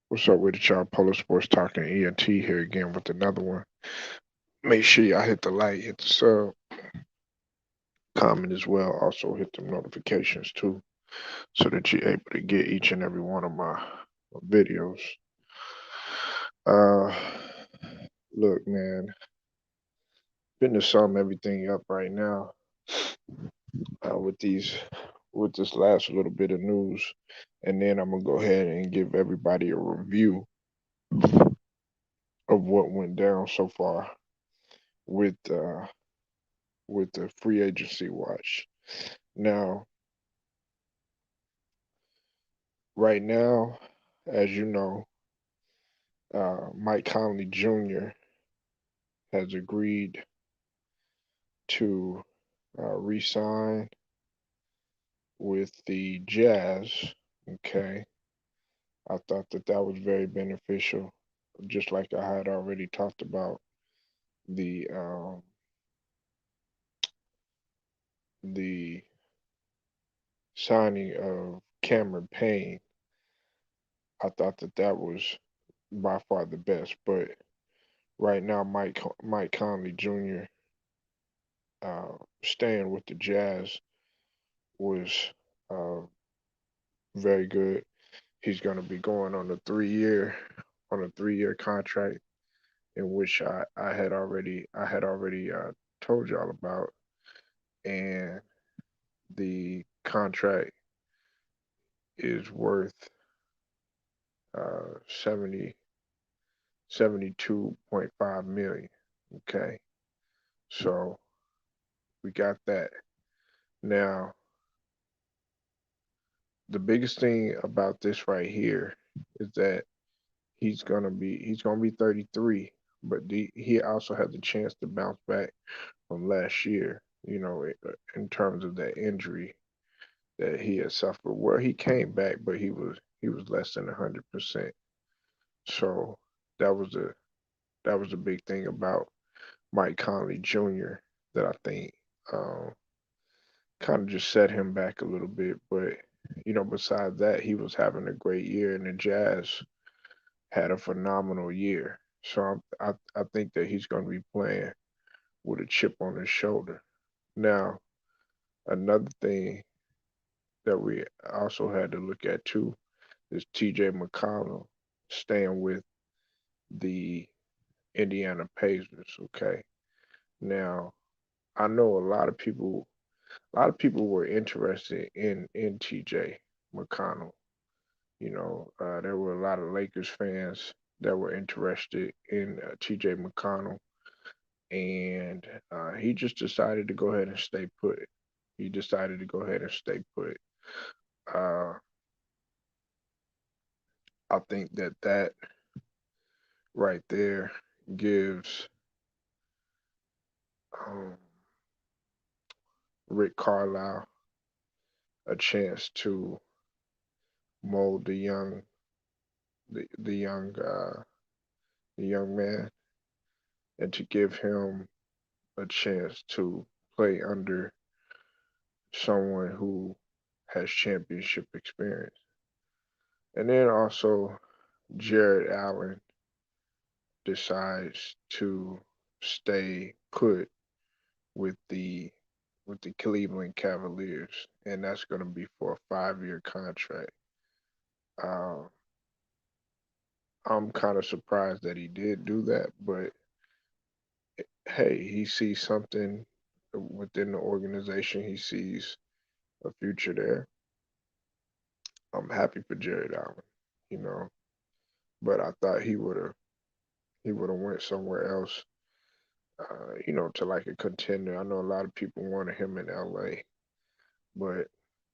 What's up with it, y'all? Polar Sports Talking ENT here again with another one. Make sure y'all hit the like, hit the sub, comment as well. Also hit the notifications too, so that you're able to get each and every one of my videos. Uh, Look, man, been to sum everything up right now. With this last little bit of news, and then I'm gonna go ahead and give everybody a review of what went down so far with uh with the free agency watch. Now, right now, as you know, Mike Conley Jr. has agreed to re-sign with the Jazz. Okay, I thought that that was very beneficial, just like I had already talked about the signing of Cameron Payne. I thought that that was by far the best, but right now, Mike Conley Jr. Staying with the Jazz was uh, very good. He's going to be going on a 3 year contract, in which I had already told y'all about, and the contract is worth uh, 70 72.5 million. Okay, so we got that. Now, the biggest thing about this right here is that he's gonna be 33, but he also had the chance to bounce back from last year. You know, in terms of that injury that he had suffered, where he came back, but he was less than 100%. So that was a that was a big thing about Mike Conley Jr. that I think um, kind of just set him back a little bit. But besides that, he was having a great year, and the Jazz had a phenomenal year. So I think that he's going to be playing with a chip on his shoulder. Now, another thing that we also had to look at too is TJ McConnell staying with the Indiana Pacers. Okay. Now, I know a lot of people were interested in TJ McConnell. There were a lot of Lakers fans that were interested in TJ McConnell, and he just decided to go ahead and stay put. He decided to go ahead and stay put. Uh, I think that that right there gives um, Rick Carlisle a chance to mold the young man, and to give him a chance to play under someone who has championship experience. And then also Jarret Allen decides to stay put with the Cleveland Cavaliers, and that's going to be for a 5 year contract. Uh, I'm kind of surprised that he did do that, but hey, he sees something within the organization. He sees a future there. I'm happy for Jarret Allen, you know, but I thought he would have went somewhere else, to like a contender. I know a lot of people wanted him in LA, but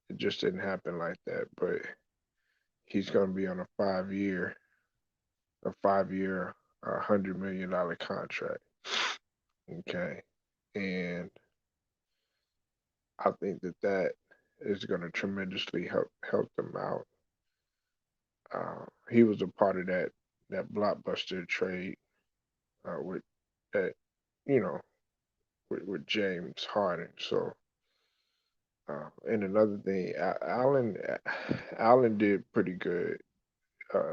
it just didn't happen like that. But he's going to be on a 5 year, $100 million contract. Okay, and I think that that is going to tremendously help them out. He was a part of that blockbuster trade with that, you know, with James Harden. So, and another thing, Allen did pretty good.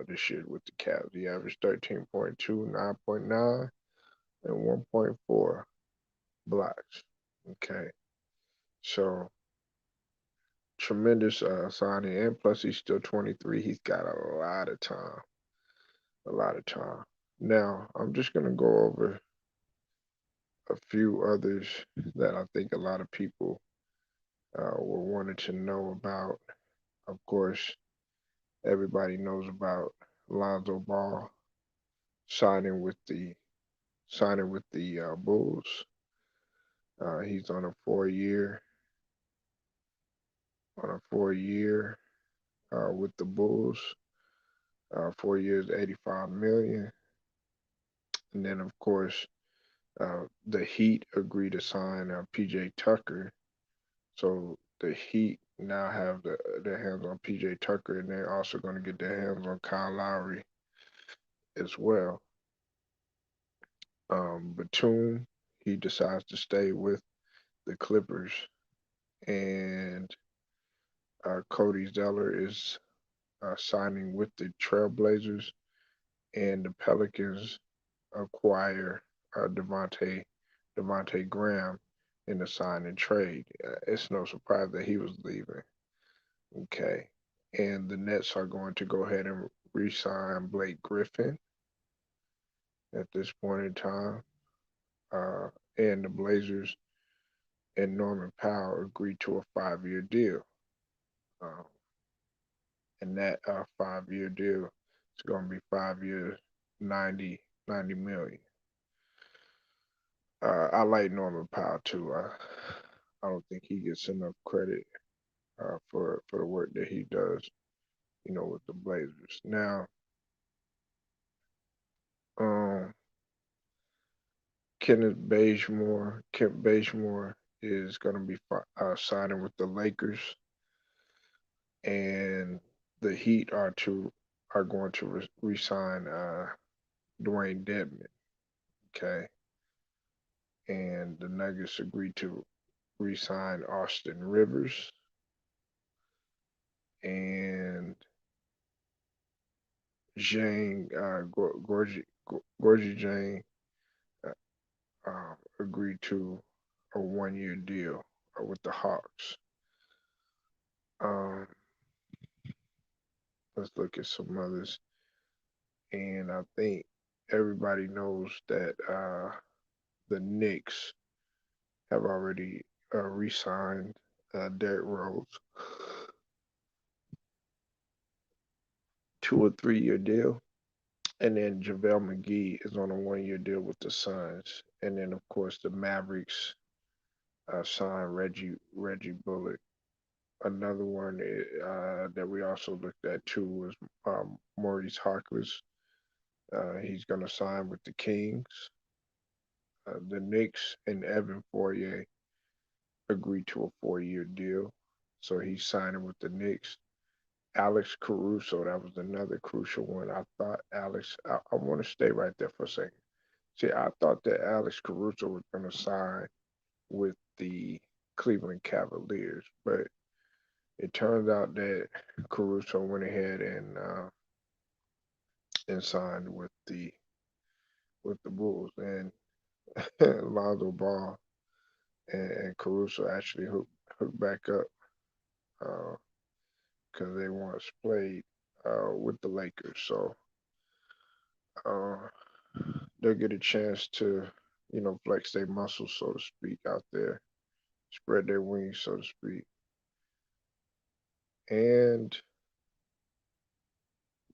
this year with the Cavs. He averaged 13.2, 9.9, and 1.4 blocks. Okay, so tremendous signing, and plus he's still 23. He's got a lot of time, a lot of time. Now I'm just gonna go over a few others that I think a lot of people were wanting to know about. Of course, everybody knows about Lonzo Ball signing with the Bulls. He's on a 4 year with the Bulls. 4 years, 85 million. And then of course, the Heat agreed to sign PJ Tucker. So the Heat now have their hands on PJ Tucker, and they're also going to get their hands on Kyle Lowry as well. Batum, he decides to stay with the Clippers, and Cody Zeller is signing with the Trailblazers, and the Pelicans acquire Devontae Graham in the sign and trade. It's no surprise that he was leaving. Okay, and the Nets are going to go ahead and re-sign Blake Griffin at this point in time, uh, and the Blazers and Norman Powell agreed to a 5 year deal. Um, and that 5 year deal is going to be 5 years, 90 million. I like Norman Powell too. I don't think he gets enough credit for the work that he does, with the Blazers. Now, um, Kent Bazemore is going to be signing with the Lakers, and the Heat are going to re-sign Dwayne Dedman. Okay, and the Nuggets agreed to re-sign Austin Rivers, and Jane Gorgie Jane agreed to a 1 year deal with the Hawks. Um, let's look at some others, and I think everybody knows that the Knicks have already re-signed Derrick Rose to a 3 year deal. And then JaVale McGee is on a 1 year deal with the Suns. And then, of course, the Mavericks signed Reggie Bullock. Another one that we also looked at too was Maurice Harkless. He's going to sign with the Kings. The Knicks and Evan Fournier agreed to a 4 year deal. So he's signing with the Knicks. Alex Caruso, that was another crucial one. I want to stay right there for a second. See, I thought that Alex Caruso was going to sign with the Cleveland Cavaliers, but it turns out that Caruso went ahead and signed with the Bulls, and Lonzo Ball and Caruso actually hooked back up because they once played with the Lakers, so uh, they'll get a chance to flex their muscles, so to speak, out there, spread their wings, so to speak, and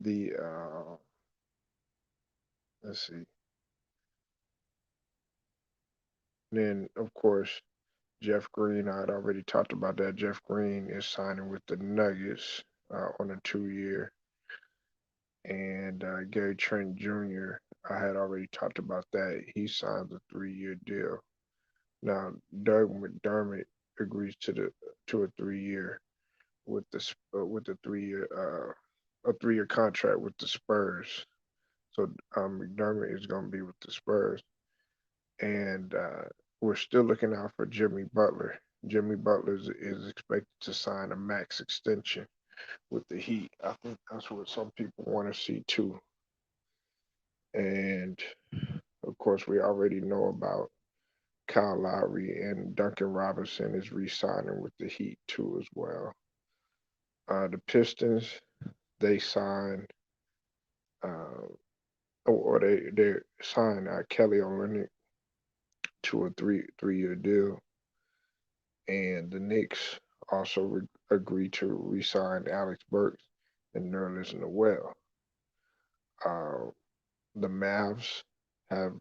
the let's see. Then, of course, Jeff Green, I had already talked about that. Jeff Green is signing with the Nuggets on a 2 year. And Gary Trent Jr., I had already talked about that. He signs a 3 year deal. Now, Doug McDermott agrees to a 3 year with the 3 year a 3 year contract with the Spurs. So McDermott is going to be with the Spurs, and we're still looking out for Jimmy Butler. Jimmy Butler is expected to sign a max extension with the Heat. I think that's what some people want to see too. And of course, we already know about Kyle Lowry, and Duncan Robinson is re-signing with the Heat too as well. The Pistons, they signed uh, or they signed Kelly Olynyk to a three-year deal, and the Knicks also agreed to re-sign Alex Burks and Nerlens Noel. Uh, the Mavs have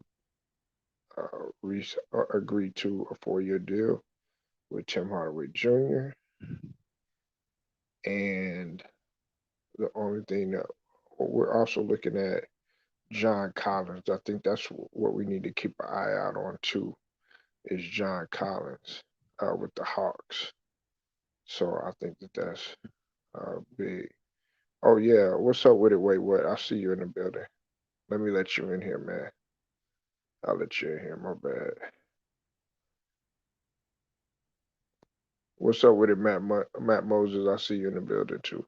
agreed to a 4-year deal with Tim Hardaway Jr. And the only thing that we're also looking at John Collins. I think that's what we need to keep an eye out on too. Is John Collins with the Hawks. So I think that that's big. Oh yeah, what's up with it? Wait, what? I see you in the building. Let me let you in here, man. I'll let you in here. My bad. What's up with it, Matt Moses? I see you in the building too.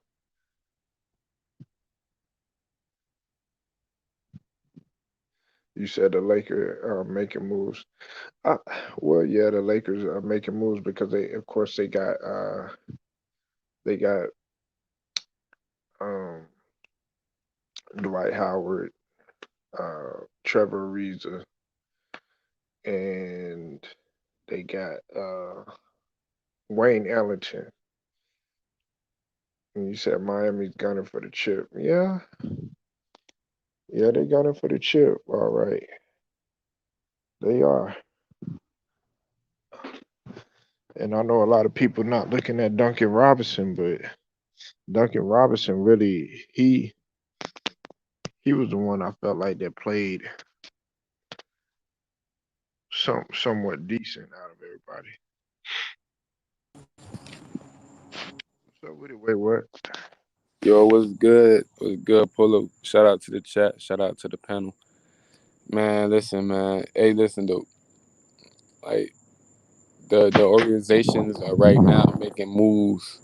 You said the Lakers are making moves. Uh, well, yeah, the Lakers are making moves because of course, they got um, Dwight Howard, Trevor Ariza, and they got Wayne Ellington. And you said Miami's gunning for the chip. Yeah, yeah, they gunning for the chip. All right, they are. And I know a lot of people not looking at Duncan Robinson, but Duncan Robinson really he was the one I felt like that played somewhat decent out of everybody. So what? Wait, what? Yo, what's good? What's good? Pull up. Shout out to the chat. Shout out to the panel. Man, listen, man. Hey, listen, though. Like the organizations are right now making moves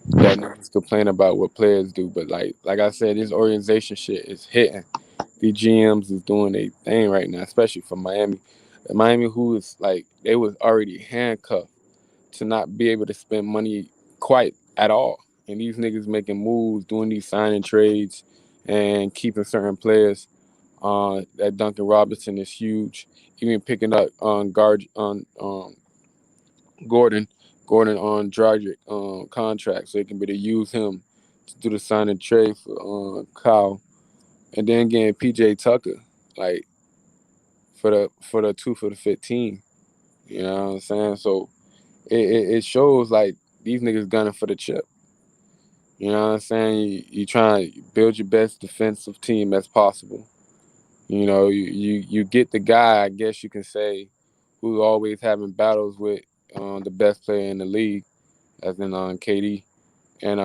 that niggas complain about what players do, but like I said, this organization shit is hitting. The GMs is doing their thing right now, especially for Miami. Miami, who is like they was already handcuffed to not be able to spend money quite at all. And these niggas making moves, doing these signing trades, and keeping certain players. That Duncan Robinson is huge. Even picking up on guard on Gordon, Gordon on Dragic contract, so they can be to use him to do the signing trade for Kyle, and then getting PJ Tucker like for the 2 for the 15. You know what I'm saying? So it shows like these niggas gunning for the chip. You know what I'm saying? You trying to build your best defensive team as possible. You know, you get the guy, I guess you can say, who's always having battles with the best player in the league, as in KD. And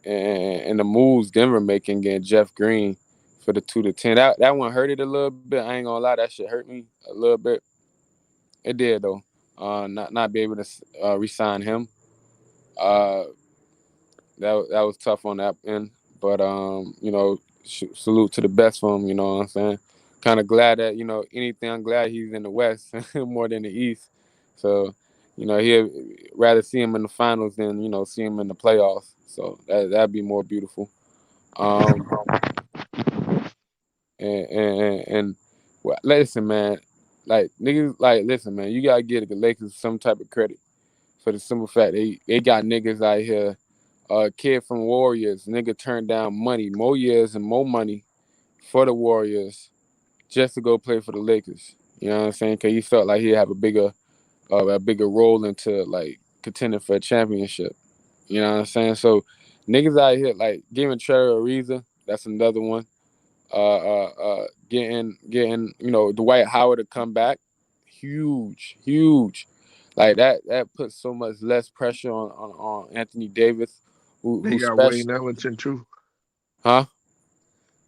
and the moves Denver making getting Jeff Green for the 2 to 10. That one hurt it a little bit. I ain't gonna lie, that shit hurt me a little bit. It did though. Not be able to re-sign him. Uh, that was tough on that end. But salute to the best for him. You know what I'm saying? Kind of glad that anything. I'm glad he's in the West more than the East. So he'd rather see him in the finals than see him in the playoffs. So that'd be more beautiful. Um, and well, listen, man. Like niggas, like listen, man. You gotta give the Lakers some type of credit for the simple fact they got niggas out here. A kid from Warriors, nigga turned down money, more years and more money for the Warriors just to go play for the Lakers. You know what I'm saying? Because he felt like he'd have a bigger role into like contending for a championship. You know what I'm saying? So niggas out here like giving Trevor Ariza, that's another one. Getting Dwight Howard to come back, huge. Like that puts so much less pressure on Anthony Davis, They who got Wayne special, Ellington too. huh?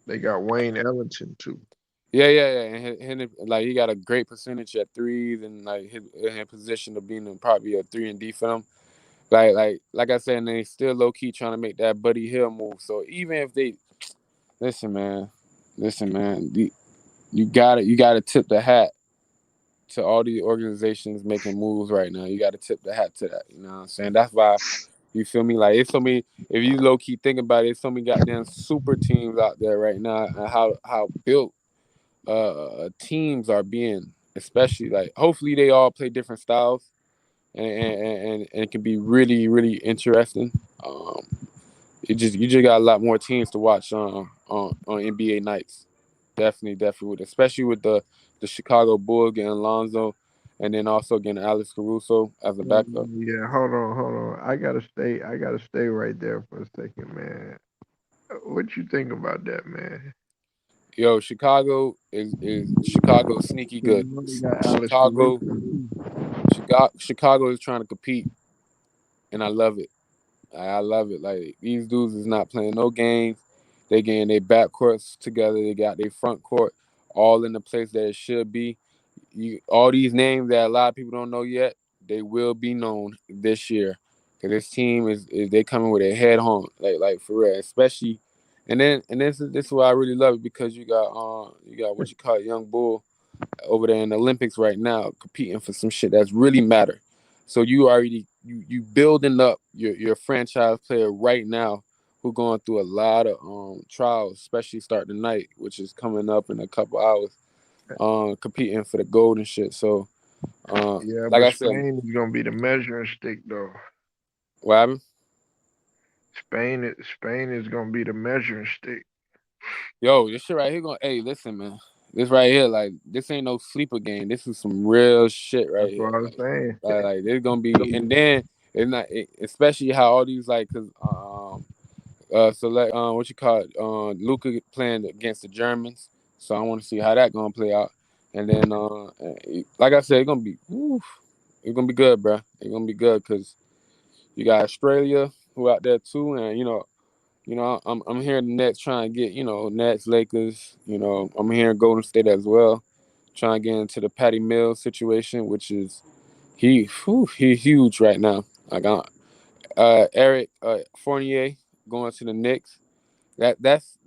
They got Wayne Ellington too. Yeah. And like he got a great percentage at threes, and like his in position of being probably a 3 and D for them. Like I said, and they still low key trying to make that Buddy Hill move. So even if they listen, man, listen, man, you gotta tip the hat to all these organizations making moves right now. You gotta tip the hat to that. You know what I'm saying? That's why you feel me. Like it's so many. If you low key think about it, it's so many goddamn super teams out there right now, and how built teams are being. Especially like hopefully they all play different styles and it can be really really interesting. You just got a lot more teams to watch on NBA nights. Definitely with especially with the Chicago Bulls getting Alonzo, and then also getting Alex Caruso as a backup. Yeah, hold on. I gotta stay right there for a second, man. What you think about that, man? Yo, Chicago is Chicago sneaky 'Cause good. you know they got Alex Caruso Chicago too. Chicago is trying to compete, and I love it. I love it. Like these dudes is not playing no games. They getting their back courts together. They got their front court all in the place that it should be. All these names that a lot of people don't know yet, they will be known this year. Cause this team is they coming with a head home, like for real, especially. And this is why I really love it because you got what you call a young bull over there in the Olympics right now competing for some shit that's really matter. So you building up your franchise player right now who going through a lot of trials, especially starting tonight, which is coming up in a couple hours, competing for the gold and shit. So Yeah, like but I said, Spain is gonna be the measuring stick, though. what happened? Spain is gonna be the measuring stick. Yo, this shit right here going hey, listen, man. This right here, like this ain't no sleeper game. This is some real shit right That's here. what I'm saying. Like there's gonna be, and then it's not, especially how all these like, cause so like what you call it, Luca playing against the Germans, so I want to see how that gonna play out, and then like I said, it's gonna be, oof, it's gonna be good, bro. It's gonna be good, cause you got Australia who out there too, and I'm hearing the Nets trying to get, Nets, Lakers, I'm hearing Golden State as well, trying to get into the Patty Mills situation, which is he huge right now. Like Eric Fournier going to the Knicks. That's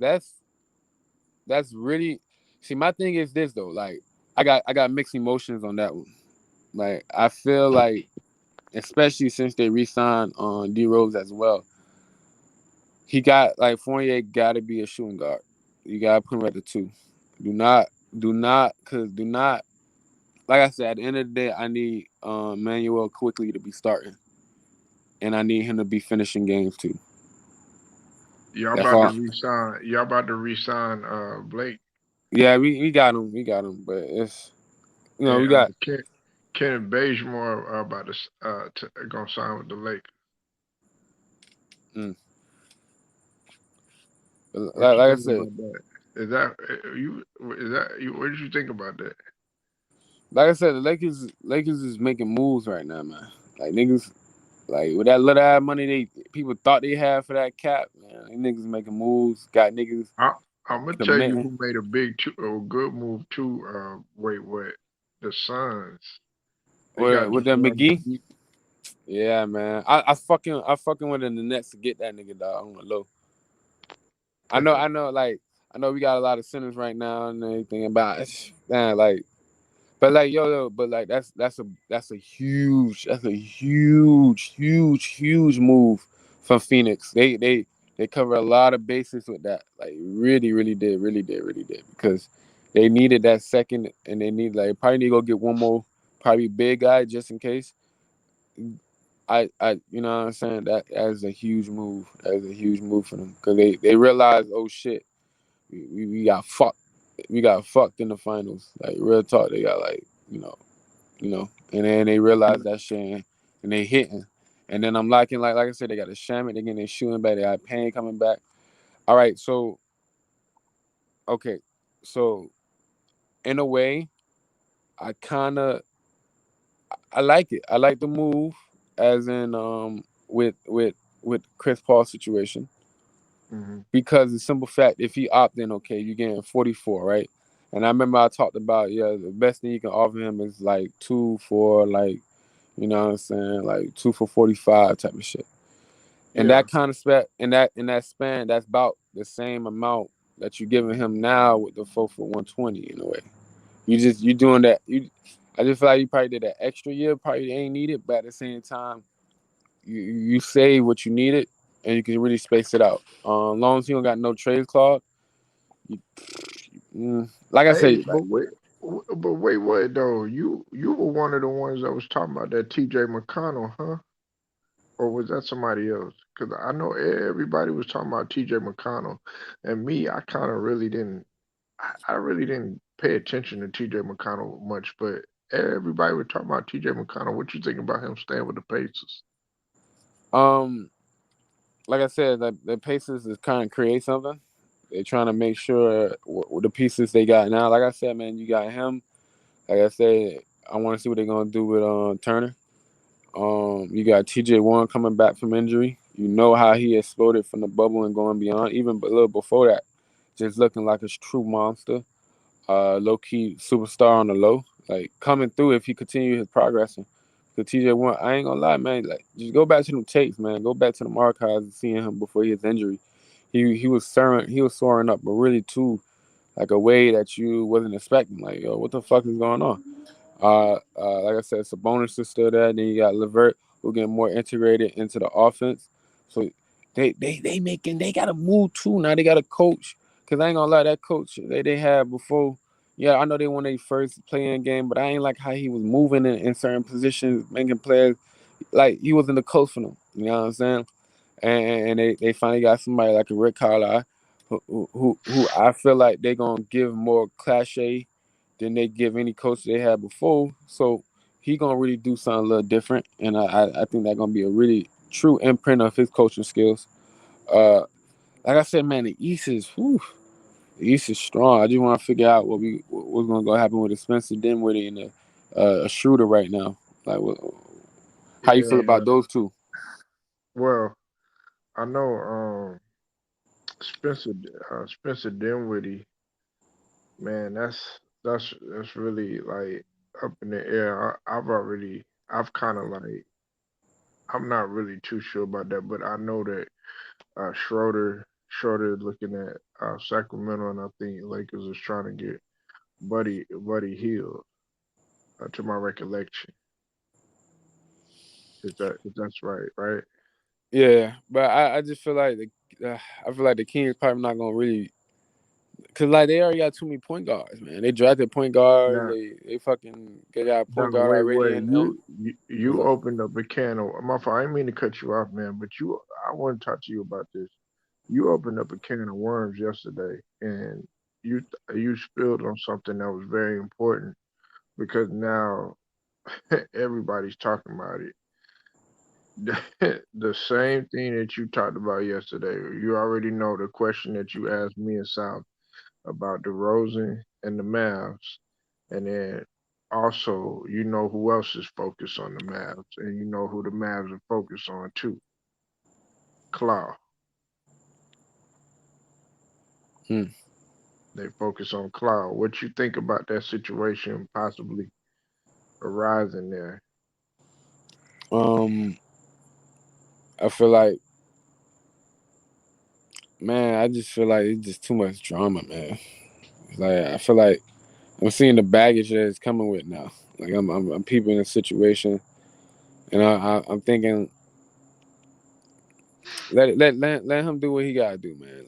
really, see. My thing is this though. Like I got mixed emotions on that one. Like I feel like, especially since they re-signed on D Rose as well, he got like Fournier got to be a shooting guard. You got to put him at the two. Do not, do not. Like I said, at the end of the day, I need Manuel quickly to be starting, and I need him to be finishing games too. Y'all That's about to all. resign. Y'all about to resign Blake Yeah, we got him. We got him. But it's and we got. Kenneth Bazemore about to gonna sign with the Lakers. Mm, What you like I think said, about that? Is that you? Is that you? What did you think about that? the Lakers is making moves right now, man. Like niggas, like with that little ass money they people thought they had for that cap, man. These niggas making moves, got niggas I, I'm gonna tell you committing. who made a good move too. Wait, what? The Suns. They got With the Joel McGee. McGee. Yeah, man. I fucking with the Nets to get that nigga dog on the low. I know we got a lot of centers right now and everything about man, like but like but like that's a huge move from Phoenix. They cover a lot of bases with that. Like really did because they needed that second and they need like probably need to go get one more probably big guy just in case. I you know what I'm saying, that is a huge move. That is a huge move for them because they realize, oh shit, we got fucked. We got fucked in the finals. Like real talk, they got like and then they realize that shit and they hitting. And then I'm liking like I said, they got a Shamit, they getting their shooting back, they got Payne coming back. All right, so okay, so in a way, I kind of I like it. I like the move, as in with Chris Paul situation, Hmm. because the simple fact, if he opt in, okay, you're getting 44, right? And I remember I talked about, yeah, the best thing you can offer him is like 2 for like You know what I'm saying? Like 2 for 45 type of shit. And Yeah. that kind of span in that span, that's about the same amount that you're giving him now with the 4 for 120 in a way. You doing that. I just feel like you probably did that extra year, probably ain't needed, but at the same time, you save what you needed and you can really space it out. As long as you don't got no trade clause, you, like I Hey, said, but like wait though. You were one of the ones that was talking about that T.J. McConnell, huh? Or was that somebody else? Because I know everybody was talking about T.J. McConnell, and me, I kind of really didn't. I really didn't pay attention to T.J. McConnell much, but everybody was talking about T.J. McConnell. What you think about him staying with the Pacers? um like I said, the Pacers is kind of create something. They're trying to make sure with the pieces they got now. Like I said, man, you got him. Like I said, I want to see what they're gonna do with Turner. You got TJ Warren coming back from injury. You know how he exploded from the bubble and going beyond. Even a little before that, just looking like a true monster. Low key superstar on the low, like coming through if he continue his progressing. Cause TJ Warren, I ain't gonna lie, man. Like just go back to them tapes, man. Go back to the archives and seeing him before his injury. He was soaring up, but really too like a way that you wasn't expecting. Like, yo, what the fuck is going on? Like I said, Sabonis is still there. Then you got Levert who getting more integrated into the offense. So they got to move too. Now they got a coach. Cause I ain't gonna lie, that coach they had before. Yeah, I know they won their first playing game, but I ain't like how he was moving in certain positions, making players like he wasn't the coach for them. You know what I'm saying? And they finally got somebody like a Rick Carlisle, who I feel like they gonna give more cachet than they give any coach they had before. So he gonna really do something a little different, and I think that gonna be a really true imprint of his coaching skills. Uh, like I said, man, the East is strong. I just want to figure out what's gonna go happen with the Spencer Dinwiddie and a shooter right now. Like, how you feel Yeah. about those two? Well, I know Spencer Spencer Dinwiddie, man, that's really like up in the air. I've kind of like I'm not really too sure about that, but I know that Schroeder is looking at Sacramento, and I think Lakers is trying to get Buddy Hield, to my recollection. If that's right, right? Yeah, but I just feel like I feel like the Kings probably not gonna really, cause like they already got too many point guards, man. They drafted point guards. Now, They got a now point guard already wait, in them. What's you up? opened up a can of my fault. I didn't mean to cut you off, man, but I want to talk to you about this. You opened up a can of worms yesterday, and you spilled on something that was very important because now everybody's talking about it. The same thing that you talked about yesterday. You already know the question that you asked me and South about DeRozan and the Mavs, and then also you know who else is focused on the Mavs, and you know who the Mavs are focused on too. Claw. Hmm. They focus on Claw. What you think about that situation possibly arising there? Um, I feel like, man, I just feel like it's just too much drama, man. Like I feel like I'm seeing the baggage that it's coming with now. Like I'm peeping the situation, and I'm thinking let him do what he gotta do, man.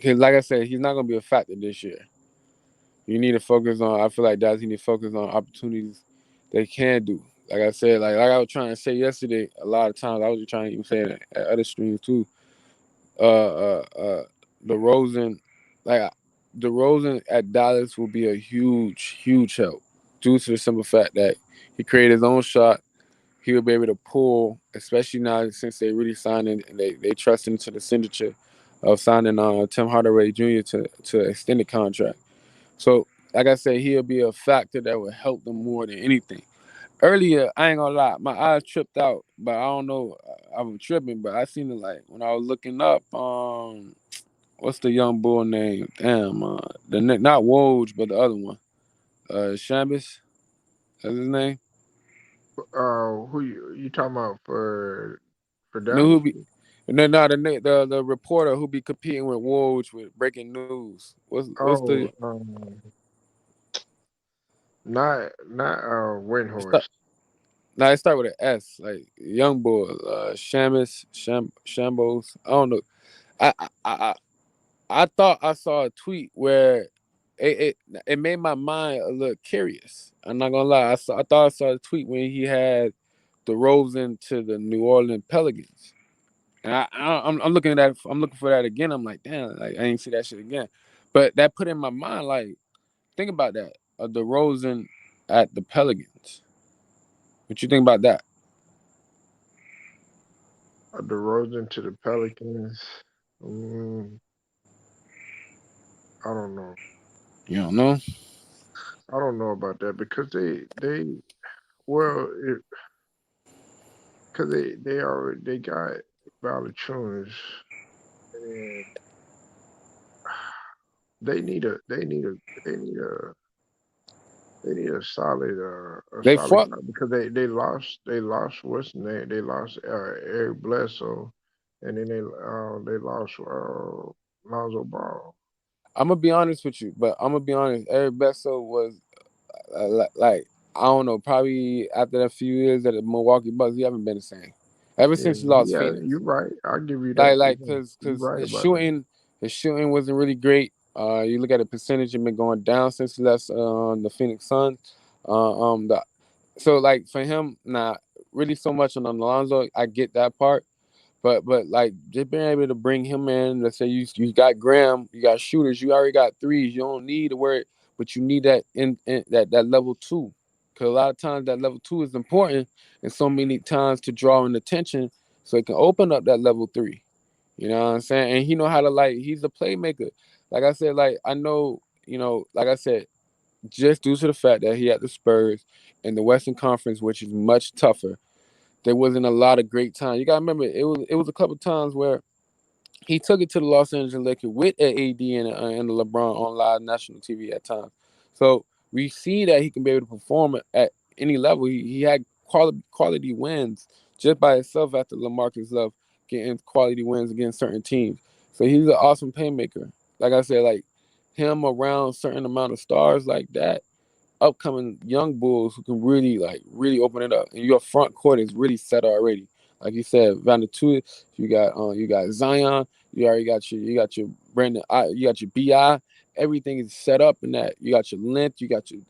Cause like I said, he's not gonna be a factor this year. You need to focus on. I feel like Dallas need to focus on opportunities they can do. Like I said, like I was trying to say yesterday, a lot of times I was just trying to even say it at other streams too. The Rosen, like the Rosen at Dallas will be a huge help due to the simple fact that he created his own shot. He will be able to pull, especially now since they really signed and they trust into the signature of signing Tim Hardaway Jr. to extend the contract. So, like I said, he'll be a factor that will help them more than anything. Earlier, I ain't gonna lie, my eyes tripped out, but I don't know, I'm tripping, but I seen it like when I was looking up, what's the young bull name? Damn, not Woj, but the other one, Shambis, that's his name. Who you talking about for Knew who Dallas? be no the reporter who be competing with Woj with breaking news. What's the Oh, not it start, Windhorst. nah, it start with an S, like young boy, Shambos. I don't know. I, I I I thought I saw a tweet where it made my mind a little curious. I'm not gonna lie. I thought I saw a tweet when he had the Rosen to the New Orleans Pelicans. And I'm looking at that. I'm looking for that again. I'm like, damn, like I ain't see that shit again. But that put in my mind, like, think about that. The Rosen at the Pelicans. What you think about that? DeRozan to the Pelicans. Mm, I don't know. You don't know? I don't know about that because well, because they already they got Valachunas and they need a they need a They solid fought. guy because they lost what's the name, they lost Eric Bledsoe, and then they lost Lonzo Ball. I'm gonna be honest with you, but I'm gonna be honest. Eric Bledsoe was like I don't know, probably after that few years at the Milwaukee Bucks, he haven't been the same. Ever Yeah, since he lost yeah, Phoenix, you're right. I'll give you that. like Yeah, cause you're cause right about that. his shooting wasn't really great. You look at the percentage, it been going down since he left the Phoenix Suns. The so like for him, not really so much on Alonzo. I get that part, but like just being able to bring him in. Let's say you got Graham, you got shooters, you already got threes. You don't need to worry, but you need that in that level two, because a lot of times that level two is important, and so many times to draw in attention, so it can open up that level three. You know what I'm saying? And he know how to like. He's a playmaker. Like I said, like I know. Like I said, just due to the fact that he had the Spurs in the Western Conference, which is much tougher, there wasn't a lot of great time. You gotta remember, it was a couple times where he took it to the Los Angeles Lakers with an AD and a LeBron on live national TV at times. So we see that he can be able to perform at any level. He had quality wins just by himself after LaMarcus Love getting quality wins against certain teams. So he's an awesome playmaker. Like I said, like him around certain amount of stars like that, upcoming young bulls who can really open it up. And your front court is really set already. Like you said, Vandertuit, you got Zion, you already got your Brandon, you got your Bi. Everything is set up in that. You got your length, you got your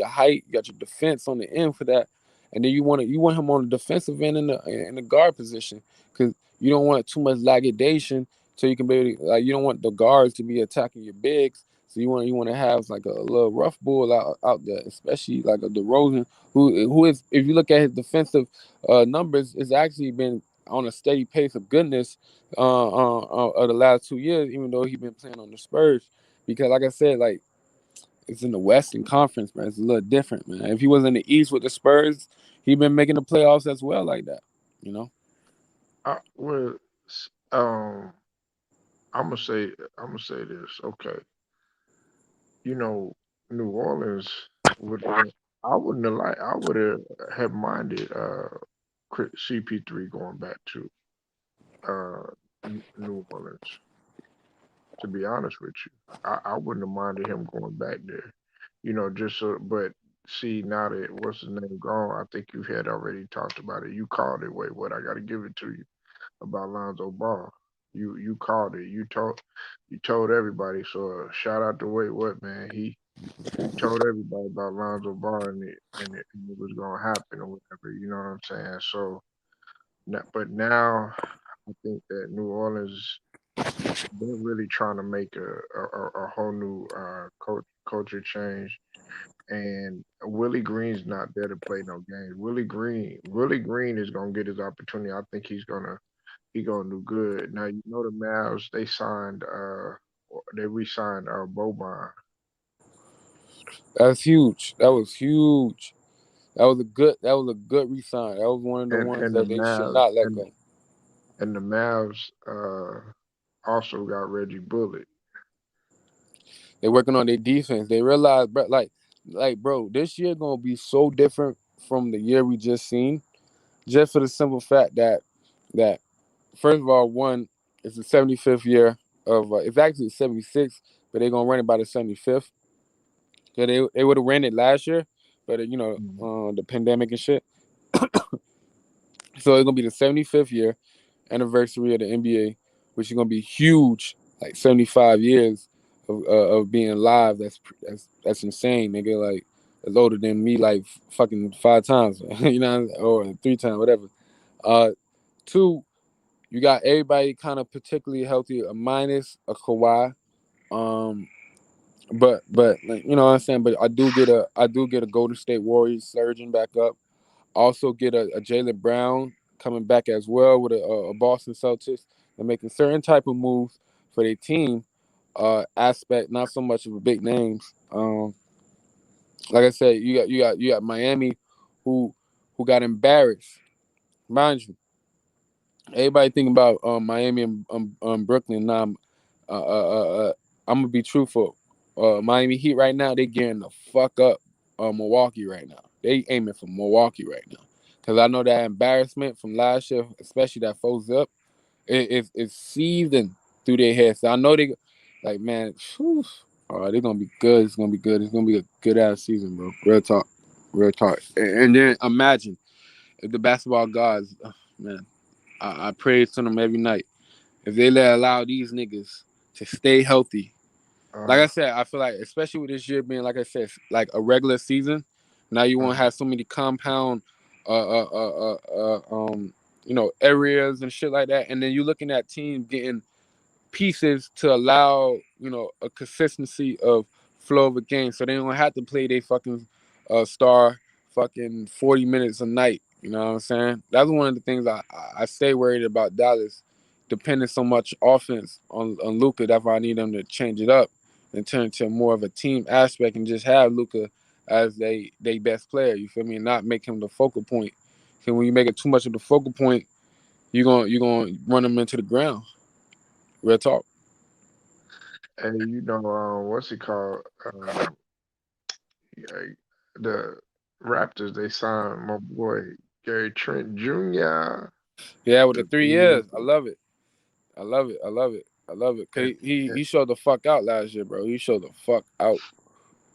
height, you got your defense on the end for that. And then you want him on the defensive end in the guard position because you don't want too much laggadation, so you can be able to, like you don't want the guards to be attacking your bigs, so you want to have like a little rough bull out there, especially like a DeRozan, who is, if you look at his defensive numbers, is actually been on a steady pace of goodness of the last 2 years, even though he's been playing on the Spurs. Because like I said, like it's in the Western Conference, man. It's a little different, man. If he was in the East with the Spurs, he'd been making the playoffs as well, like that. You know, Well, um, I'm gonna say I'm gonna say this. Okay, you know, New Orleans would. I wouldn't have liked. I would have minded CP3 going back to uh New Orleans. To be honest with you, I wouldn't have minded him going back there. You know, just so. But see, now that what's his name gone, I think you had already talked about it. You called it. Wait, what? I got to give it to you about Lonzo Ball. You called it. You told everybody. So shout out to Wait What, man. He told everybody about Lonzo Ball, and it was gonna happen or whatever. You know what I'm saying? So, but now I think that New Orleans, they're really trying to make a whole new culture change. And Willie Green's not there to play no games. Willie Green is gonna get his opportunity. I think he gonna do good. Now you know the Mavs, they re-signed Boban. that's huge. That was huge. That was a good resign. That was one of the ones And the that they should Mavs not let go. and the Mavs also got Reggie Bullock. They're working on their defense. They realize, bro, like, bro, this year gonna be so different from the year we just seen, just for the simple fact that first of all, one, it's the 75th year of it's actually 76th, but they're gonna run it by the 75th. So they would have ran it last year, but Mhm. the pandemic and shit. So it's gonna be the 75th year anniversary of the NBA, which is gonna be huge, like 75 years of being live. That's insane, nigga. Like it's older than me, like fucking 5 times, you know, or 3 times, whatever. Uh, Two, you got everybody kind of particularly healthy, minus a Kawhi. Um, but like, you know what I'm saying. But I do get a Golden State Warriors surging back up. Also get a Jaylen Brown coming back as well with a Boston Celtics. They're making certain type of moves for their team aspect, not so much of a big names. Like I said, you got Miami who got embarrassed. Mind you, everybody thinking about Miami and Brooklyn. Now, I'm gonna be truthful. Miami Heat right now, they getting the fuck up. Milwaukee right now, they aiming for Milwaukee right now. Cause I know that embarrassment from last year, especially that 4-zip, it's seething through their heads. So I know they, like man, whew, they're gonna be good. It's gonna be good. It's gonna be a good ass season, bro. Real talk, real talk. And then imagine if the basketball gods, man, I pray to them every night. If they allow these niggas to stay healthy, like Uh, I said, I feel like especially with this year being like I said, like a regular season, now you won't uh, have so many compound, areas and shit like that, and then you're looking at teams getting pieces to allow a consistency of flow of a game, so they don't have to play they fucking star fucking 40 minutes a night. You know what I'm saying? That's one of the things I stay worried about Dallas, depending so much offense on Luka. That's why I need them to change it up and turn to more of a team aspect and just have Luka as they best player. You feel me? And not make him the focal point. Because when you make it too much of the focal point, you're gonna run them into the ground. Real talk. and what's it called? Yeah, the Raptors, they signed my boy Gary Trent Jr. Yeah, with the to 3 years, I love it. I love it. I love it. I love it. Cause and, he and showed the fuck out last year, bro. He showed the fuck out.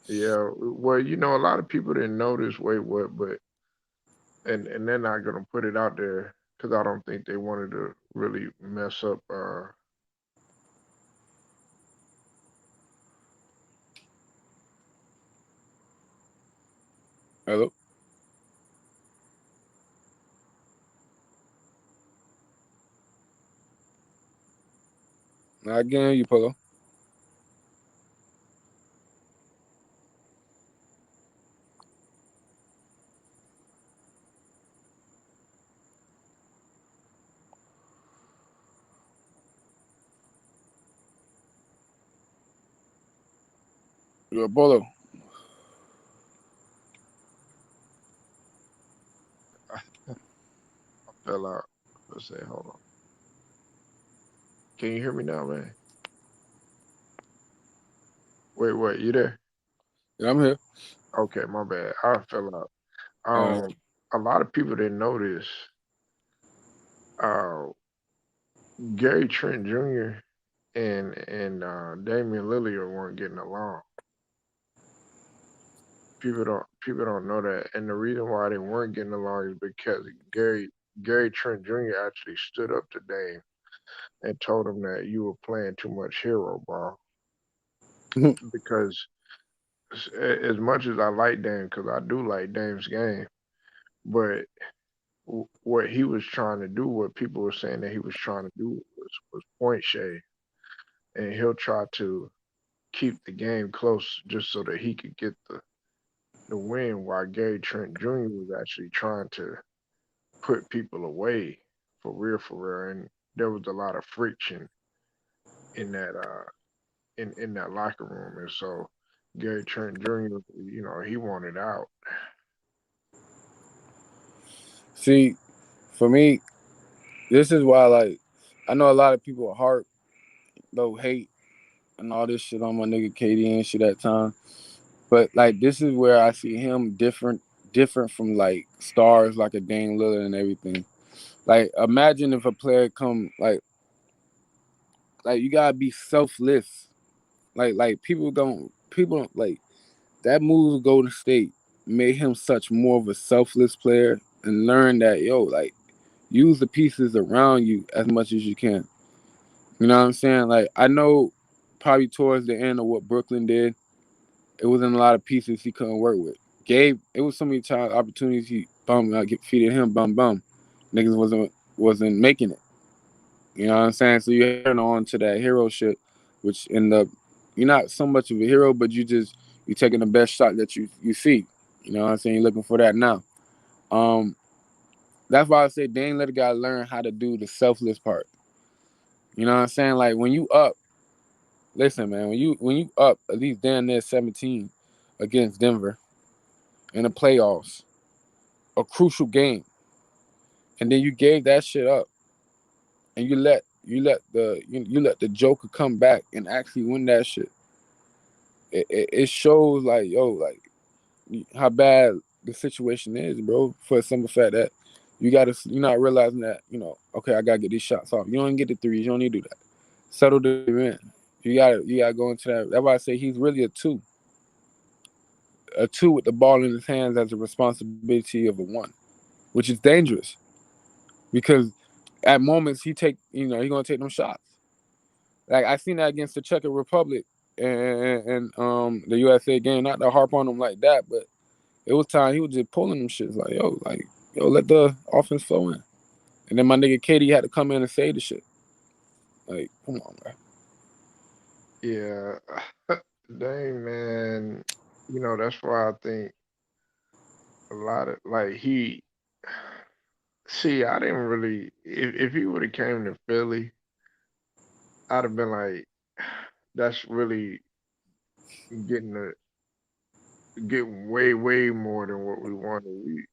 yeah, well, a lot of people didn't notice wait what, but and they're not gonna put it out there because I don't think they wanted to really mess up. Hello, not again, you Polo. You a Polo. I fell out. Let's say, hold on. Can you hear me now, man? Wait, you there? Yeah, I'm here. Okay, my bad. I fell out. Uh, A lot of people didn't notice. Uh, Gary Trent Jr. and Damian Lillard weren't getting along. People don't know that, and the reason why they weren't getting along is because Gary Trent Jr. actually stood up to Dame and told him that you were playing too much hero ball. Because as much as I like Dame, because I do like Dame's game, but what he was trying to do, what people were saying that he was trying to do was point shade, and he'll try to keep the game close just so that he could get the win, while Gary Trent Jr. was actually trying to put people away for real, and there was a lot of friction in that locker room, and so Gary Trent Jr. He wanted out. See, for me, this is why like I know a lot of people heart though hate and all this shit on my nigga KD and shit at time. But like this is where I see him different different from like stars like a Dame Lillard and everything. Like imagine if a player come like you gotta be selfless. Like people don't like that move to Golden State made him such more of a selfless player and learn that like use the pieces around you as much as you can. You know what I'm saying? Like I know probably towards the end of what Brooklyn did, it wasn't a lot of pieces he couldn't work with. Gabe, it was so many times opportunities he get feeded him bum. Niggas wasn't making it. You know what I'm saying? So you turn on to that hero shit, which end up you're not so much of a hero, but you taking the best shot that you see. You know what I'm saying? You're looking for that now. Um, that's why I say Dame Lillard gotta learn how to do the selfless part. You know what I'm saying? Like when you up, listen, man, when you up at least damn near 17 against Denver in the playoffs, a crucial game, and then you gave that shit up, and you let the Joker come back and actually win that shit. It shows like like how bad the situation is, bro. For the simple fact that you're not realizing that okay, I gotta get these shots off. You don't even get the threes. You don't need to do that. Settle the man. You gotta go into that. That's why I say he's really a two with the ball in his hands as a responsibility of a one, which is dangerous because at moments he gonna take them shots. Like I seen that against the Czech Republic and the USA game. Not to harp on him like that, but it was time he was just pulling them shits like let the offense flow in. And then my nigga Katie had to come in and say the shit. Like, come on, bro. Yeah, dang man. That's why I think a lot of like he. See, I didn't really. If he would have came to Philly, I'd have been like, that's really getting the getting way more than what we wanted.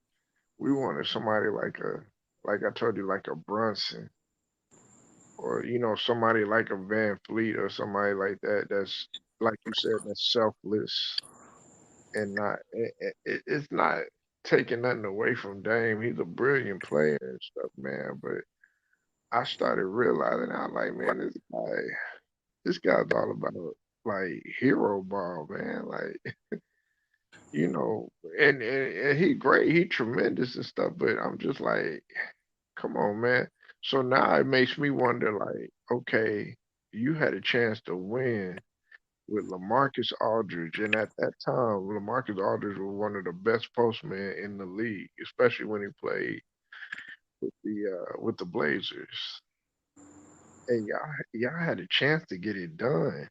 We wanted somebody like I told you, like a Brunson, or somebody like a Van Fleet, or somebody like that. That's like you said, that's selfless and not. It's not taking nothing away from Dame. He's a brilliant player and stuff, man. But I started realizing, I was like, man, this guy's all about like hero ball, man. Like you know, and he great, he tremendous and stuff. But I'm just like, come on, man. So now it makes me wonder, like, okay, you had a chance to win with LaMarcus Aldridge, and at that time, LaMarcus Aldridge was one of the best postmen in the league, especially when he played with the Blazers. And y'all had a chance to get it done,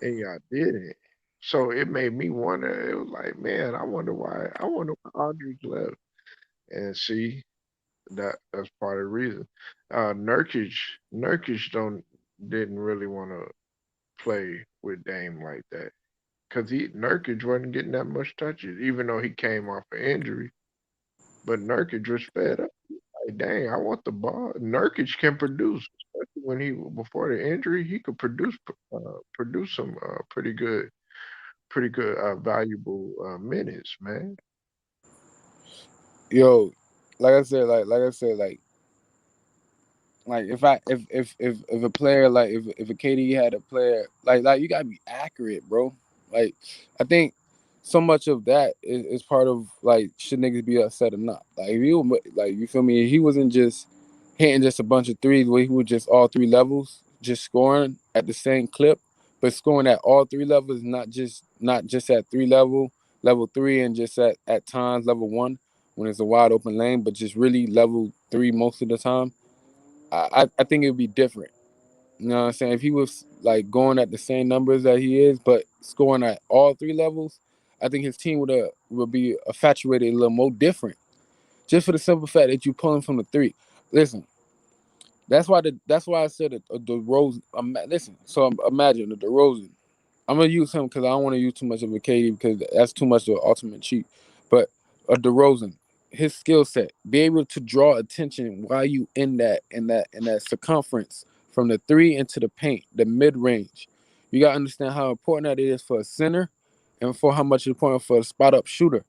and y'all didn't. So it made me wonder. It was like, man, I wonder why. I wonder why Aldridge left. And see, that's part of the reason. Nurkic didn't really want to play with Dame like that because he Nurkic wasn't getting that much touches, even though he came off an injury. But Nurkic was fed up. Like, dang, I want the ball. Nurkic can produce, especially when he before the injury, he could produce some pretty good valuable minutes, man. Yo, like if a player if a KD had a player like you gotta be accurate, bro. Like I think so much of that is part of like should niggas be upset or not. Like if you like you feel me, he wasn't just hitting just a bunch of threes where he was just all three levels, just scoring at the same clip, but scoring at all three levels, not just at level three, and just at times level one when it's a wide open lane, but just really level three most of the time. I think it would be different. You know what I'm saying? If he was like going at the same numbers that he is, but scoring at all three levels, I think his team would be infatuated a little more different. Just for the simple fact that you pulling from the three. Listen, that's why I said the Rose. Listen, so imagine the DeRozan. I'm gonna use him because I don't want to use too much of a KD because that's too much of an ultimate cheat. But a DeRozan, his skill set, be able to draw attention while you in that circumference from the three into the paint, the mid range. You gotta understand how important that is for a center, and for how much it's important for a spot up shooter.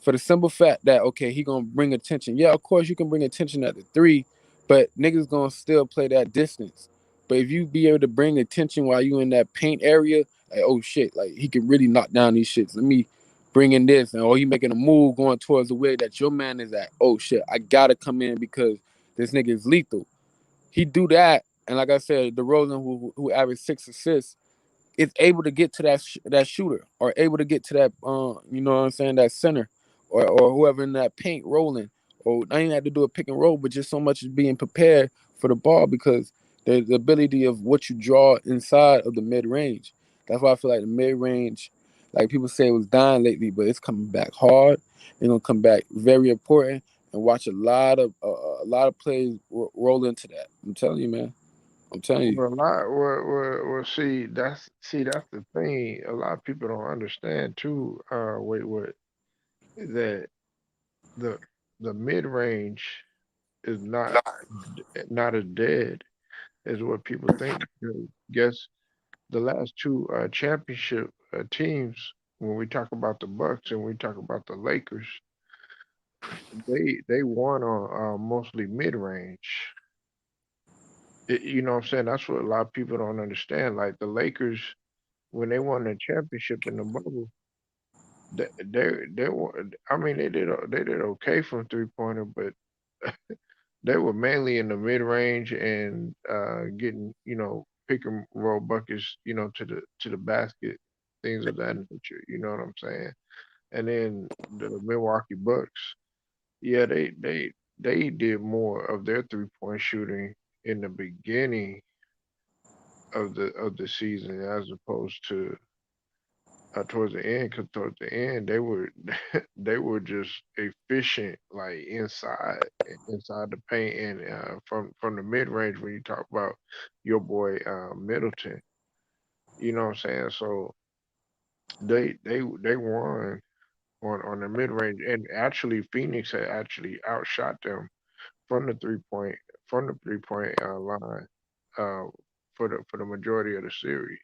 for the simple fact that okay, he gonna bring attention. Yeah, of course you can bring attention at the three, but niggas gonna still play that distance. But if you be able to bring attention while you in that paint area, like oh shit, like he can really knock down these shits. Let me bring in this, and he making a move going towards the way that your man is at. Oh shit, I gotta come in because this nigga is lethal. He do that, and like I said, DeRozan who averaged 6 assists is able to get to that shooter or able to get to that you know what I'm saying, that center or whoever in that paint rolling, or I ain't have to do a pick and roll, but just so much as being prepared for the ball because the ability of what you draw inside of the mid range. That's why I feel like the mid range, like people say it was dying lately, but it's coming back hard. It's gonna come back very important, and watch a lot of plays roll into that. I'm telling you, man. I'm telling you. Well, a lot. Well, see, that's the thing. A lot of people don't understand too. Wait, that the the mid range is not as dead as what people think. Because guess the last two championship teams, when we talk about the Bucks and we talk about the Lakers, they won on mostly mid range. You know what I'm saying? That's what a lot of people don't understand. Like the Lakers, when they won the championship in the bubble, they were. I mean, they did okay from 3-pointer, but they were mainly in the mid range and getting pick and roll buckets to the basket, things of that nature. You know what I'm saying? And then the Milwaukee Bucks, yeah, they did more of their 3-point shooting in the beginning of the season as opposed to towards the end. Because towards the end they were they were just efficient, like inside the paint and from the mid range when you talk about your boy Middleton. You know what I'm saying? So they won on the mid range, and actually Phoenix had actually outshot them from the 3-point line uh, for the majority of the series.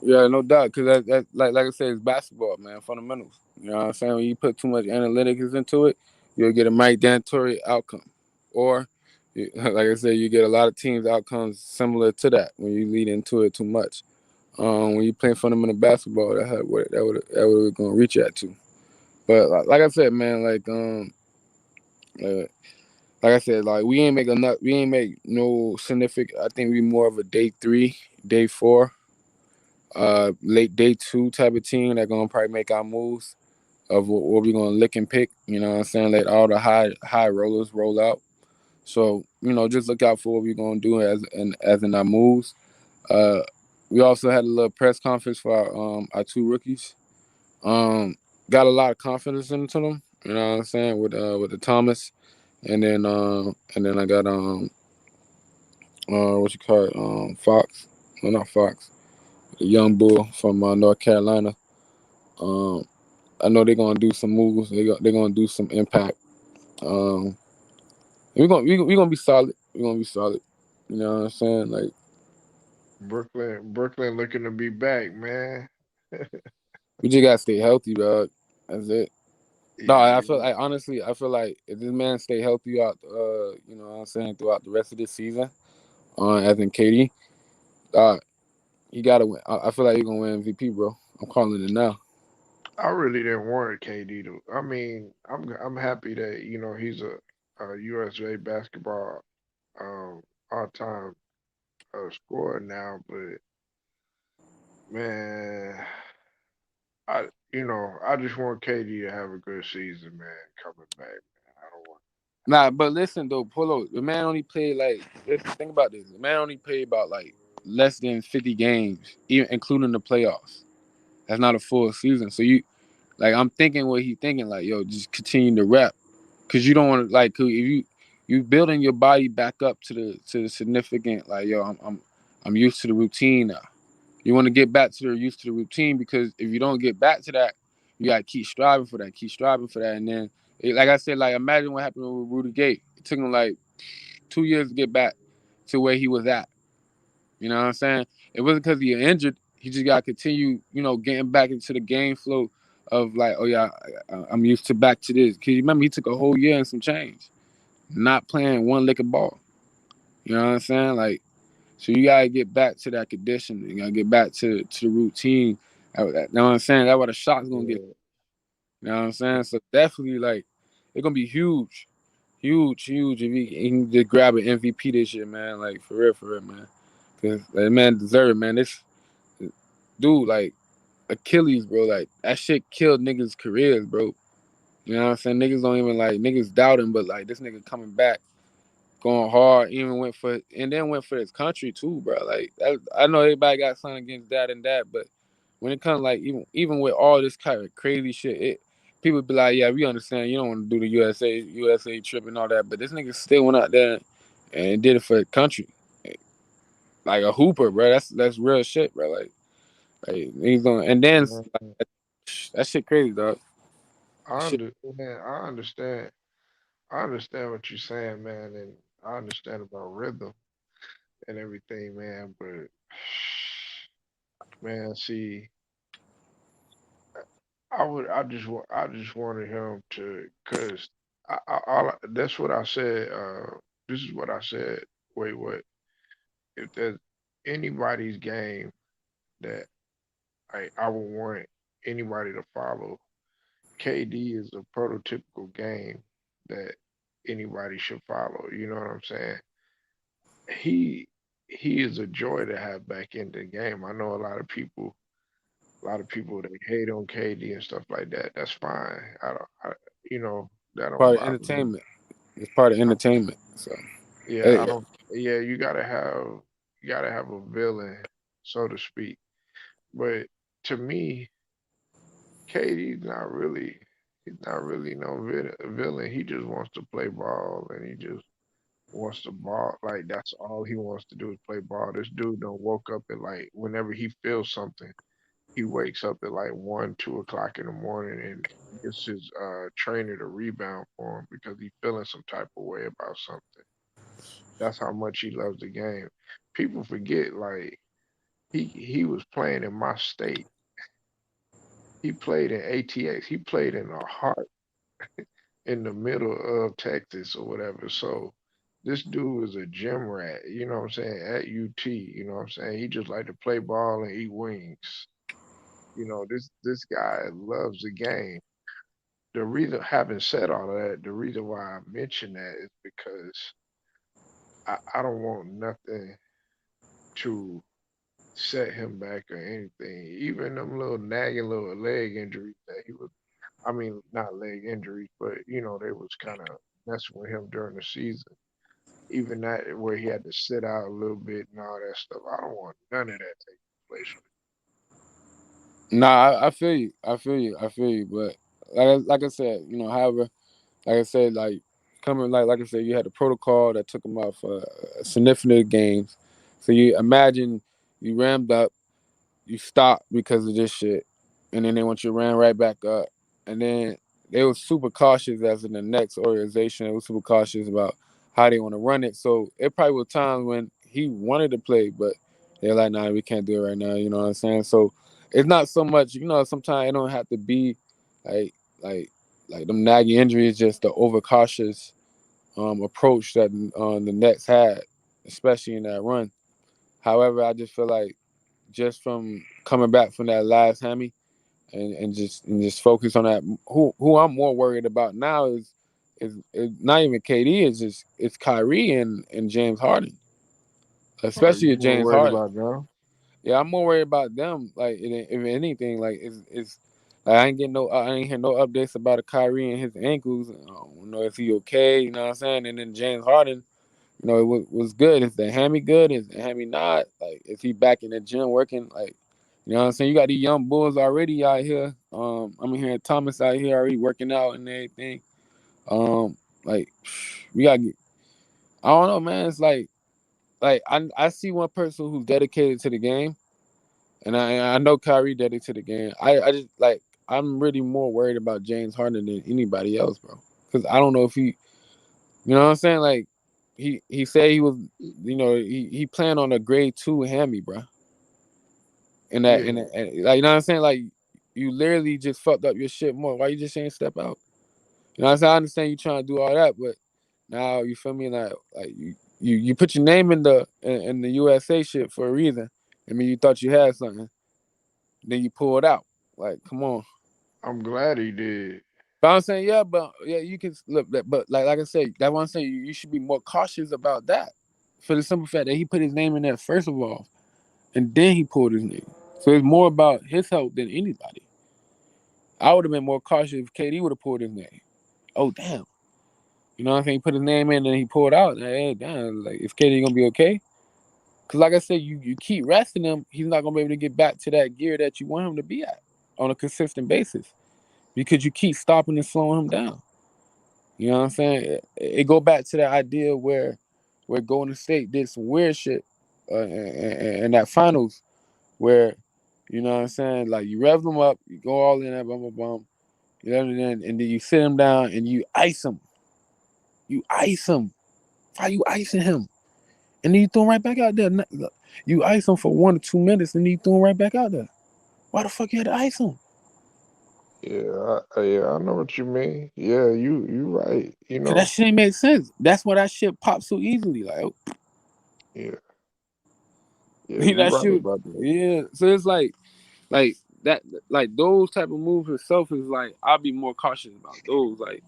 Yeah, no doubt. Cause that like I said, it's basketball, man. Fundamentals. You know what I'm saying? When you put too much analytics into it, you'll get a mandatory outcome, or like I said, you get a lot of teams outcomes similar to that when you lead into it too much. When you play fundamental basketball, that would gonna reach at to. But like I said, man, uh, like I said, like we ain't make no significant. I think we more of a day 3, day 4, late day 2 type of team that gonna probably make our moves of what we gonna lick and pick. You know what I'm saying? Let all the high rollers roll out. So just look out for what we gonna do as in our moves. Uh, we also had a little press conference for our 2 rookies. Um, got a lot of confidence into them. You know what I'm saying with the Thomas, and then I got what you call it, Fox. No, not Fox. The young bull from North Carolina. Um, I know they're gonna do some moves. They're gonna do some impact. Um, we gonna be solid. We're gonna be solid. You know what I'm saying? Like Brooklyn looking to be back, man. we just gotta stay healthy, dog. That's it. No, I feel Yeah, like honestly, I feel like if this man stay healthy out, you know what I'm saying, throughout the rest of this season, as in KD, uh, he gotta win. I feel like he's gonna win MVP, bro. I'm calling it now. I really didn't want KD to. I mean, I'm happy that he's a USA basketball um, all time scorer now, but man, I just want KD to have a good season, man, coming back, man. I don't want. Nah, but listen though, Polo, the man only played like. Listen, think about this. The man only played about like less than 50 games, even including the playoffs. That's not a full season. So I'm thinking what he thinking. Like, yo, just continue to rep, cause you don't want to like. 'Cause if you building your body back up to the significant. Like, yo, I'm used to the routine now. You want to get back to the used to the routine because if you don't get back to that, you gotta keep striving for that, and then like I said, like imagine what happened with Rudy Gay. It took him like 2 years to get back to where he was at. You know what I'm saying? It wasn't because he injured. He just got to continue, getting back into the game flow of like, oh yeah, I'm used to back to this. Cause you remember he took a whole year and some change, not playing one lick of ball. You know what I'm saying? Like, so you gotta get back to that condition. You gotta get back to the routine. You know what I'm saying? That's what a shot's gonna get. Yeah, You know what I'm saying? So definitely, like, it's gonna be huge, huge, huge if he can just grab an MVP this year, man. Like for real, man. Cause that man deserve it, man. This dude, like Achilles, bro, like that shit killed niggas' careers, bro. You know what I'm saying? Niggas don't even like niggas doubt him, but like this nigga coming back, going hard, even went for and then went for his country too, bro. Like that, I know everybody got something against that and that, but when it comes like even with all this kind of crazy shit, people be like, yeah, we understand you don't want to do the USA trip and all that, but this nigga still went out there and did it for the country, like a hooper, bro. That's real shit, bro. Like he's going and then man. that shit crazy, dog. That shit. Man, I understand what you're saying, man, and I understand about rhythm and everything, man. But man, see, I just wanted him to, cause that's what I said. This is what I said. Wait, what? If there's anybody's game that I would want anybody to follow, KD is a prototypical game that anybody should follow. You know what I'm saying? He he is a joy to have back in the game. I know a lot of people they hate on KD and stuff like that. That's fine. You know, that don't Part of bother me. entertainment. It's part of I, entertainment. So, yeah, I hey, don't. Yeah, you gotta have a villain, so to speak. But to me, KD's not really. He's not really no villain. He just wants to play ball, and he just wants to ball. Like that's all he wants to do is play ball. This dude don't woke up at like whenever he feels something. He wakes up at like 1, 2 o'clock in the morning and gets his trainer to rebound for him because he's feeling some type of way about something. That's how much he loves the game. People forget like he was playing in my state. He played in ATX. He played in the heart in the middle of Texas or whatever. So this dude is a gym rat, you know what I'm saying, at UT, you know what I'm saying? He just like to play ball and eat wings. You know, this guy loves the game. The reason, having said all of that, the reason why I mention that is because I don't want nothing to set him back or anything. Even them little nagging little leg injuries that he was, I mean, not leg injuries, but you know, they was kind of messing with him during the season. Even that where he had to sit out a little bit and all that stuff. I don't want none of that taking place. nah, I feel you. I feel you. I feel you. But like I said, however, like I said, like coming like I said, you had a protocol that took him out for significant games. So you imagine you rammed up, you stopped because of this shit, and then they want you to ran right back up, and then they were super cautious as in the next organization. They were super cautious about how they want to run it. So it probably was times when he wanted to play, but they're like, "Nah, we can't do it right now." You know what I'm saying? So it's not so much. Sometimes it don't have to be like like them nagging injuries, just the overcautious approach that the Nets had, especially in that run. However, I just feel like just from coming back from that last hammy and just focus on that. Who I'm more worried about now is not even KD. It's Kyrie and James Harden, Are you especially more James worried Harden. about them? Yeah, I'm more worried about them. Like if anything, like it's like I ain't hear no updates about a Kyrie and his ankles. I don't know if he okay. You know what I'm saying? And then James Harden. It was good. Is the hammy good? Is the hammy not? Like, is he back in the gym working? Like, you know what I'm saying? You got these young bulls already out here. I'm hearing Thomas out here already working out and everything. Like, we got. I don't know, man. It's like I see one person who's dedicated to the game, and I know Kyrie dedicated to the game. I just like I'm really more worried about James Harden than anybody else, bro. Because I don't know if he You know what I'm saying? Like he said he was, he planned on a grade 2 hammy, bro. And that Yeah, and like you know what I'm saying? Like you literally just fucked up your shit more. Why you just ain't step out? You know what I'm saying? I understand you trying to do all that, but now you feel me? Like you put your name in the USA shit for a reason. I mean, you thought you had something, then you pull it out. Like, come on. I'm glad he did. But I'm saying, yeah, but yeah, you can look, but like I said, that's why I'm saying you should be more cautious about that, for the simple fact that he put his name in there first of all, and then he pulled his name. So it's more about his health than anybody. I would have been more cautious if KD would have pulled his name. Oh damn, you know what I'm saying? He put his name in and he pulled out. Hey, damn, like is KD gonna be okay? Because like I said, you keep resting him, he's not gonna be able to get back to that gear that you want him to be at on a consistent basis because you keep stopping and slowing him down. You know what I'm saying? It go back to that idea where Golden State did some weird shit in that finals where, you know what I'm saying, like you rev them up, you go all in that bum bum bum, you know, and then you sit him down and you ice him. You ice him. Why you icing him? And then you throw him right back out there. You ice him for 1 or 2 minutes and then you throw him right back out there. Why the fuck you had to ice him? Yeah, I know what you mean. Yeah, you right. You Cause that know. shit ain't make sense. That's why that shit popped so easily. Like Yeah, yeah, you that right shit, about that. yeah. So it's like that, like those type of moves itself is like I'll be more cautious about those. Like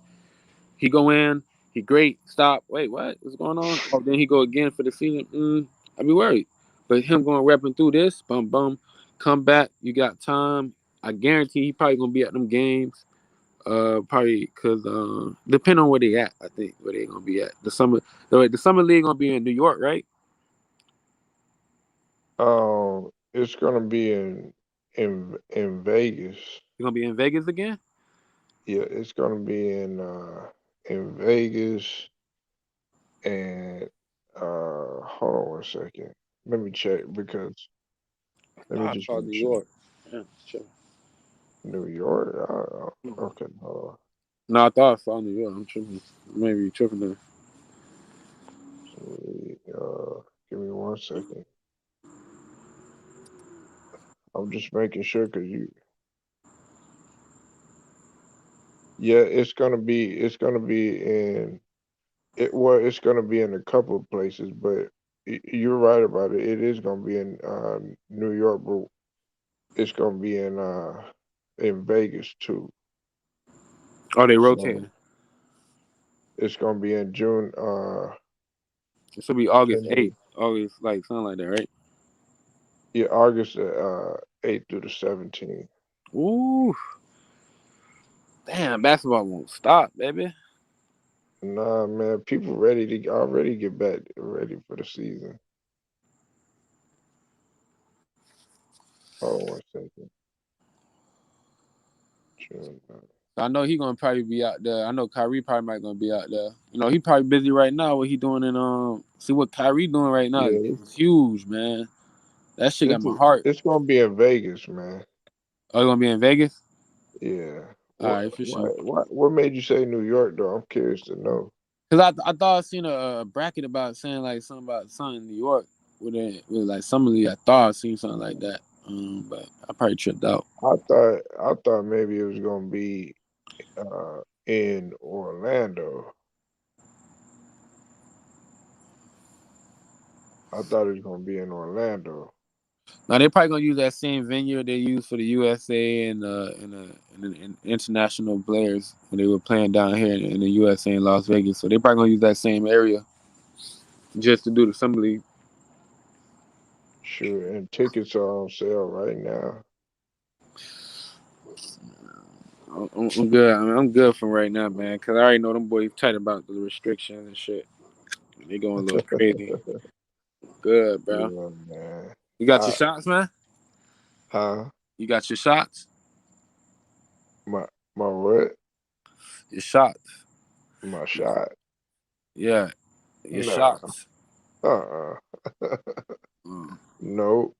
he go in, he great, stop, wait, what? What's going on? Oh, then he go again for the season. I'd be worried. But him going repping through this, bum bum, come back. You got time. I guarantee he probably gonna be at them games. Probably because depending on where they at, I think where they gonna be at. The summer league gonna be in New York, right? It's gonna be in Vegas. You gonna be in Vegas again? Yeah, it's gonna be in Vegas and hold on 1 second. Let me check because let me I just saw make New sure. York. Yeah, sure. New York. Okay, hold on. No, I thought I saw New York. I'm tripping. Maybe tripping there. Give me 1 second. I'm just making sure because you. Yeah, it's gonna be in it. Well, it's gonna be in a couple of places, but you're right about it. It is gonna be in New York, but it's gonna be in Vegas too. Oh, they So rotating. it's gonna be in June. This will be August June 8th. August, like something like that, right? yeah, August 8th through the 17th. Ooh, damn! Basketball won't stop, baby. Nah, man, people ready to already get back ready for the season. Hold on 1 second. June. I know he gonna probably be out there. I know Kyrie probably might gonna be out there. You know, he probably busy right now. What he doing in see what Kyrie doing right now Yeah, is huge, man. That shit got it's my heart. it's gonna be in Vegas, man. Oh, you gonna be in Vegas? Yeah. All What right, for sure. what made you say New York though? I'm curious to know. Cause I thought I seen a bracket about saying like something about something in New York with like summer league. I thought I seen something like that. But I probably tripped out. I thought maybe it was gonna be in Orlando. I thought it was gonna be in Orlando. Now they probably gonna use that same venue they used for the USA and international players when they were playing down here in the USA in Las Vegas. So they probably gonna use that same area just to do the summer league. Sure, and tickets are on sale right now. I'm good. I mean, I'm good for right now, man. Cause I already know them boys tight about the restrictions and shit. They going a little crazy. Good, bro. Yeah, man. You got your I shots, man. huh? You got your shots. My my what? Your shots. My shot? Yeah, your Nah. shots. Uh-uh. Mm. Nope.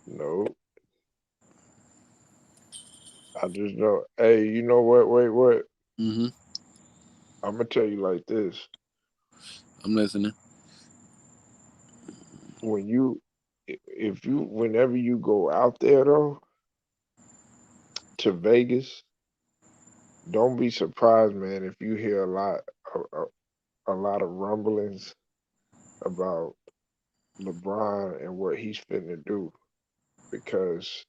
Nope. I just know. Hey, you know what? Wait, what? Hmm. I'm gonna tell you like this. I'm listening. When you if you whenever you go out there though to Vegas, don't be surprised, man, if you hear a lot of rumblings about LeBron and what he's finna do because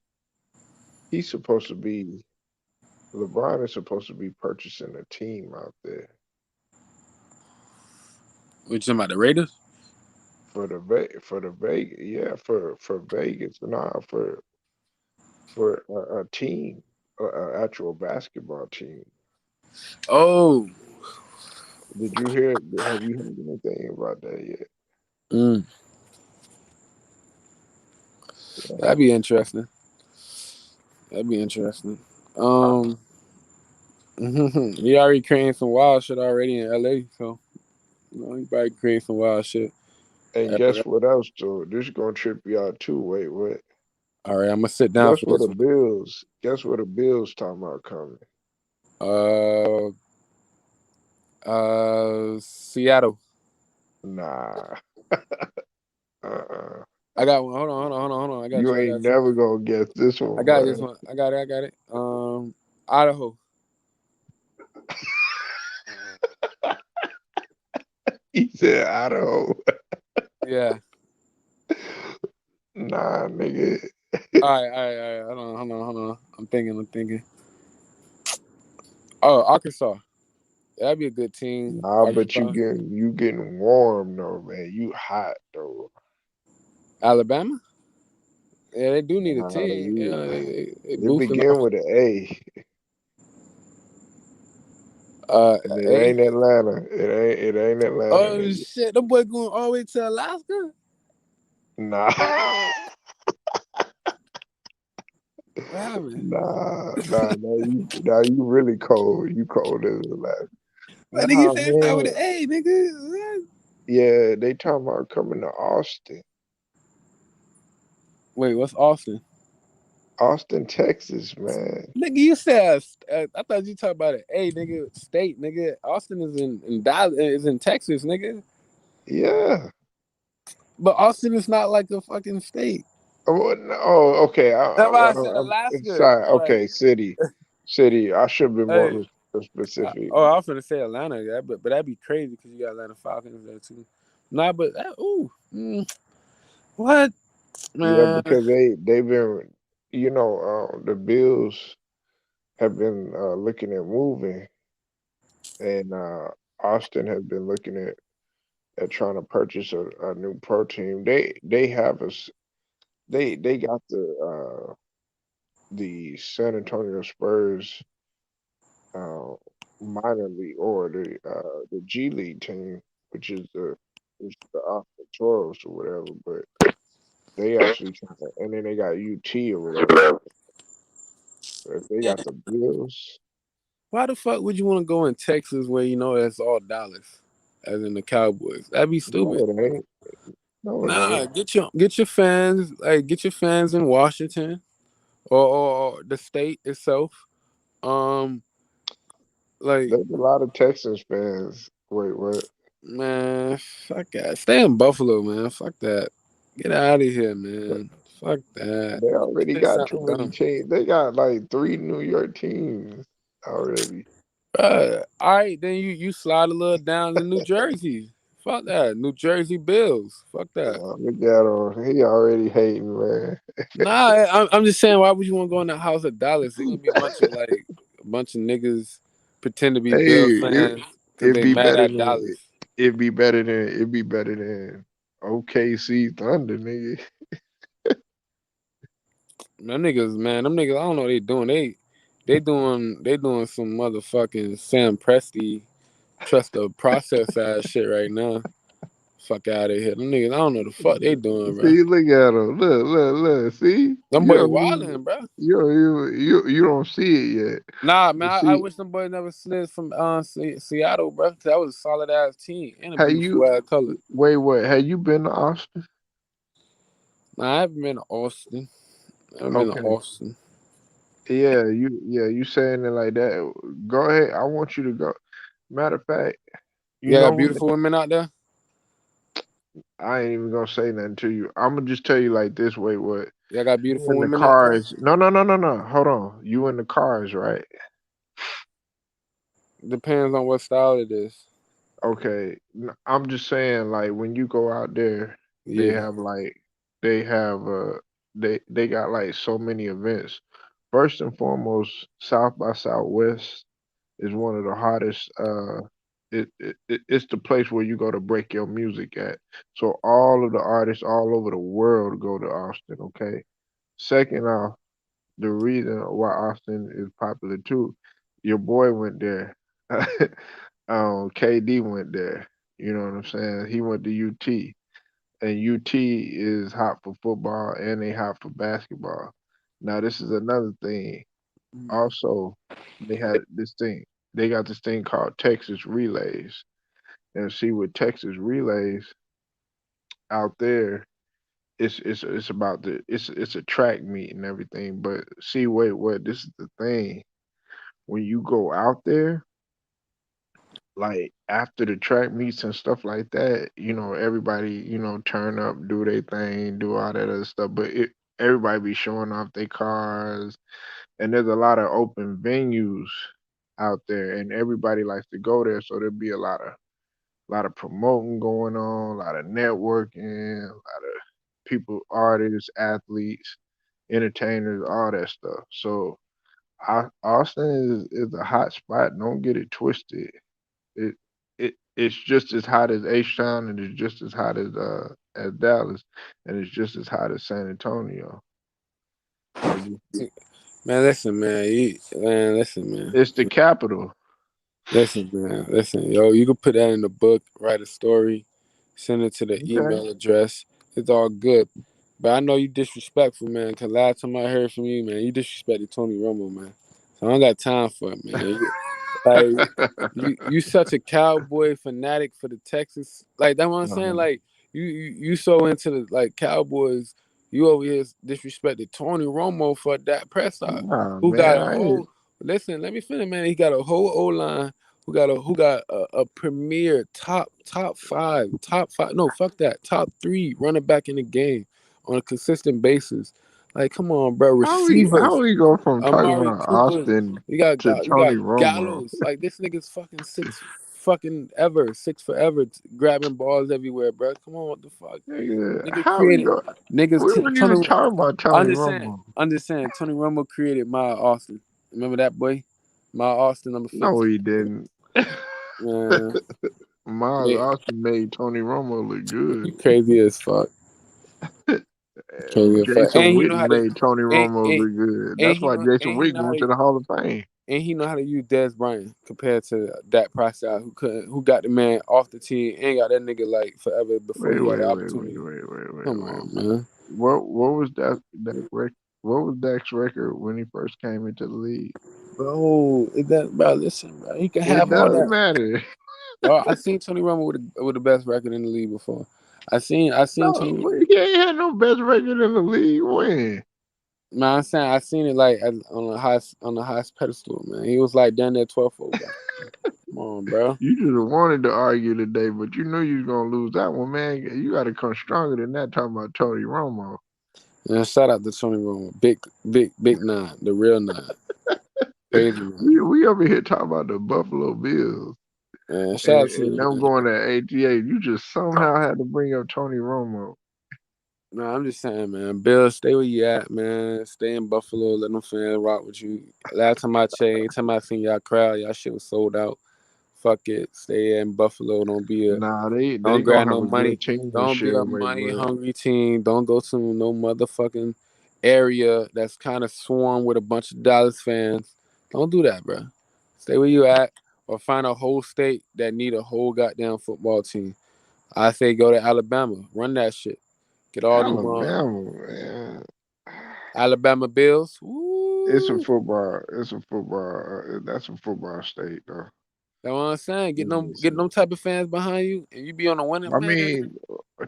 he's supposed to be LeBron is supposed to be purchasing a team out there What you talking about, the Raiders? for the Vegas, yeah, for Vegas, nah, for a team, a actual basketball team. Oh, Did you hear? Have you heard anything about that yet? mm, that'd be interesting. That'd be interesting. I, Um, he already creating some wild shit already in LA, so he probably creating some wild shit. and guess what else, too? This is gonna trip you out too. Wait, what? All right, I'm gonna sit down Guess for what this the one. Bills? Guess what the Bills talking about coming? Uh, Seattle. Nah. uh I got one. Hold on. I got You you. I ain't got you. never gonna guess this I one, got this man. one. I got it. I got it. Idaho. He said Idaho. Yeah. Nah, nigga. All right. Hold on. I'm thinking. Oh, Arkansas. That'd be a good team. Nah, but Arkansas. you getting warm though, man. You hot though. Alabama. Yeah, they do need a Nah, team. you. Yeah, they It boosting begin off. with an A, and it A. ain't Atlanta. It ain't Atlanta, Oh nigga. shit, the boy going all the way to Alaska. Nah, What happened? nah. You really cold. You cold as a last. What nigga Nah, say it start with man. an A, nigga? Yeah, they talking about coming to Austin, Wait, what's Austin? Austin, Texas, man. Nigga, you said I thought you talking about an A, nigga. State, nigga. Austin is in Dallas, is in Texas, nigga. Yeah. But Austin is not like a fucking state. Oh, okay. That's why I said Alaska. Sorry. I'm like, Okay, city. I should have been hey, more specific. oh, I was gonna say Atlanta, yeah, but that'd be crazy because you got Atlanta Falcons there too. Nah, but what Yeah, man? because they've been, the Bills have been looking at moving, and Austin has been looking at trying to purchase a new pro team. They have us. They got the San Antonio Spurs uh, minor league or the G League team, which is the Austin Toros or whatever. But they actually trying to, and then they got UT or whatever. If they got the Bills, Why the fuck would you want to go in Texas where you know it's all dollars, as in the Cowboys? That'd be no, stupid. it ain't. No, it Nah, ain't. get your fans get your fans in Washington or the state itself. Um, like There's a lot of Texans fans. Wait, what? man, fuck that. Stay in Buffalo, man. Fuck that. Get out of here, But man. Fuck that. they already Say got too something many dumb. teams. They got like three New York teams already. All right, then you slide a little down to New Jersey. Fuck that. New Jersey Bills. Fuck that. Look at him. He already hating, man. Nah, I'm just saying, why would you want to go in the house of Dallas? There's gonna be a bunch of niggas pretend to be Hey, Bill fans because it'd they be mad better at than Dallas. it'd be better than OKC Thunder, nigga. Them niggas, I don't know what they doing. They doing some motherfucking Sam Presti trust the process ass shit right now. Fuck out of here. Them niggas, I don't know the fuck they doing, bro. See, look at him. Look. See, Them boy wildin', bro. you don't see it yet. Nah, man, But I see, wish them boys never slid from Seattle, bro. 'Cause that was a solid ass team and a have beautiful you ass color. wait, what? Have you been to Austin? Nah, I haven't been to Austin. I haven't been to Okay. Austin. You saying it like that. Go ahead. I want you to go. Matter of fact, you Yeah, know got who beautiful women out there. I ain't even gonna say nothing to you. I'm gonna just tell you like this. Wait, what? Y'all got You beautiful in the women out there? cars? No, no, no, no, no. Hold on. You in the cars, right? Depends on what style it is. Okay. I'm just saying, like when you go out there, they Yeah. have like they have they got like so many events. First and foremost, South by Southwest is one of the hottest. It's the place where you go to break your music at. So all of the artists all over the world go to Austin. Okay. Second off, the reason why Austin is popular too, your boy went there. KD went there. You know what I'm saying? He went to UT, and UT is hot for football and they hot for basketball. Now this is another thing. Also, they had this thing. They got this thing called Texas Relays. And see, with Texas Relays out there, it's about it's a track meet and everything. But see, wait, what? This is the thing. When you go out there, like after the track meets and stuff like that, everybody, turn up, do their thing, do all that other stuff. But everybody be showing off their cars, and there's a lot of open venues out there, and everybody likes to go there. So there'll be a lot of promoting going on, a lot of networking, a lot of people, artists, athletes, entertainers, all that stuff. So Austin is a hot spot. Don't get it twisted. It it's just as hot as H Town, and it's just as hot as Dallas, and it's just as hot as San Antonio. Like Man, listen, man. Man, listen, man. it's the capital. Listen, man. Listen, yo, you can put that in the book, write a story, send it to the Okay. email address. It's all good. But I know you disrespectful, man, because last time I heard from you, man, you disrespected Tony Romo, man. So I don't got time for it, man. Like you such a cowboy fanatic for the Texas. Like that's what I'm saying. Uh-huh. Like you so into the like Cowboys. You over here disrespected Tony Romo for that Prescott, Nah, who man, got a I ain't. whole. Listen, let me finish, man. He got a whole O line. Who got a premier top five, no, fuck that, top three running back in the game on a consistent basis. Like, come on, bro. How Receivers, we go from talking Amari about Cooper. Austin to You got Tony Romo? Gallows. Like this nigga's fucking six forever, grabbing balls everywhere, bro. Come on, what the fuck? Nigga, Nigga how we created go? niggas. We weren't even Tony, talking about Tony Romo. understand. Tony Romo created my Austin. Remember that boy? My Austin number No, 15. he didn't. Man, Miles yeah, Austin made Tony Romo look you good. crazy as fuck. Crazy as fuck. Jason And he know Witten how to. made Tony And, Romo and, look good. That's why Jason and he Witten know how went to. to the Hall of Fame. And he know how to use Dez Bryant compared to Dak Prescott, who got the man off the team and got that nigga like forever before Wait, he got wait, the wait, wait, opportunity. wait, wait, wait, Come wait. on, man. What was that record? What was Dak's record when he first came into the league? Bro, is that bro? Listen, bro, he can It have all doesn't that. matter. Bro, I seen Tony Romo with the best record in the league before. I seen No, Tony. he ain't had no best record in the league. When? Man, I'm saying I seen it like on the highest pedestal, man. He was like down there 12th, bro. Come on, bro. You just wanted to argue today, but you knew you was gonna lose that one, man. You got to come stronger than that. Talking about Tony Romo. And shout out to Tony Romo, big nine, the real nine, crazy man. We over here talking about the Buffalo Bills And shout and, out to and you, them man. going to 88. You just somehow had to bring up Tony Romo. No, I'm just saying, man. Bill, stay where you at, man. Stay in Buffalo. Let them fans rock with you. Last time I checked, time I seen y'all crowd, y'all shit was sold out. Fuck it. Stay in Buffalo. Nah, they Don't grab gonna no have a money. good team Don't this be year, a wait, money but hungry team. Don't go to no motherfucking area that's kind of swarmed with a bunch of Dallas fans. Don't do that, bro. Stay where you at, or find a whole state that need a whole goddamn football team. I say go to Alabama. Run that shit. Get all them Alabama, man. Alabama Bills. It's a Woo! football. It's a football. That's a football state, though. That's what I'm saying. It's Get them type of fans behind you, and you be on the winning I man. mean,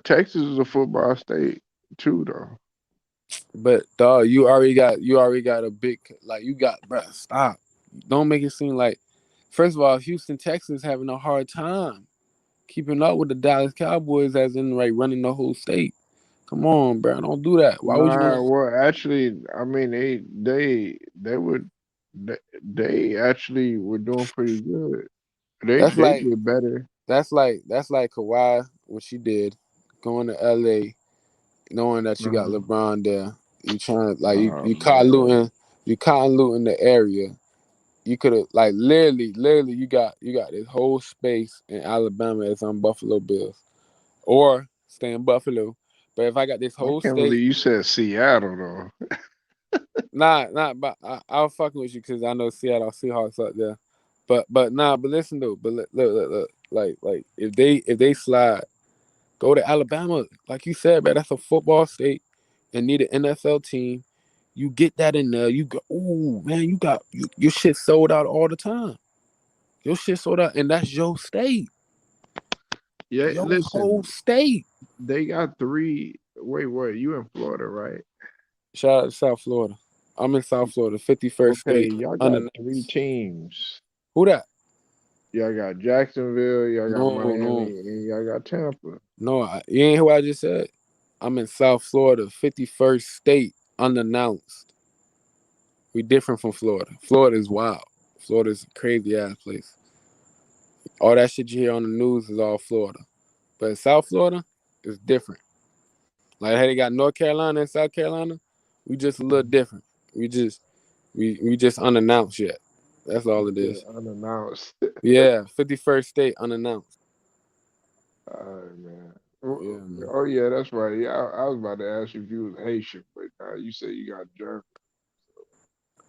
Texas is a football state too, though. But dog, you already got a big like you got, bruh. Stop. Don't make it seem like. First of all, Houston, Texas having a hard time. keeping up with the Dallas Cowboys as in like running the whole state. Come on, bro. Don't do that. Why would you want Nah, to? well, actually, I mean, they would they actually were doing pretty good. That's They like did better. that's like Kawhi, what she did, going to LA, knowing that you got Uh, LeBron there. You trying like oh man, you convoluting the area. You could have like literally you got this whole space in Alabama as on Buffalo Bills. Or stay in Buffalo. But if I got this I whole can't state, believe you said Seattle though. but I'll fucking with you because I know Seattle Seahawks up there. But listen though, but look, like if they slide, go to Alabama, like you said, man, that's a football state and need an NFL team. You get that in there, you go, ooh man, your shit sold out all the time. Your shit sold out, and that's your state, Yeah, your whole listen, state. they got three. Wait, what? You in Florida, right? Shout out to South Florida. I'm in South Florida, 51st Okay, state. y'all got three Unannounced. teams. Who that? Y'all got Jacksonville, y'all got No, no, Miami, and y'all got Tampa. no. You ain't hear what I just said. I'm in South Florida, 51st state, unannounced. We different from Florida. Florida is wild. Florida's a crazy ass place. All that shit you hear on the news is all Florida. But in South Florida, it's different. Like hey, they got North Carolina and South Carolina. We just a little different. We just unannounced yet. That's all it Yeah, is. unannounced. Yeah, 51st state unannounced. All right, man. Yeah, man. Oh yeah, that's right. Yeah, I was about to ask you if you was Haitian, but you said you got German.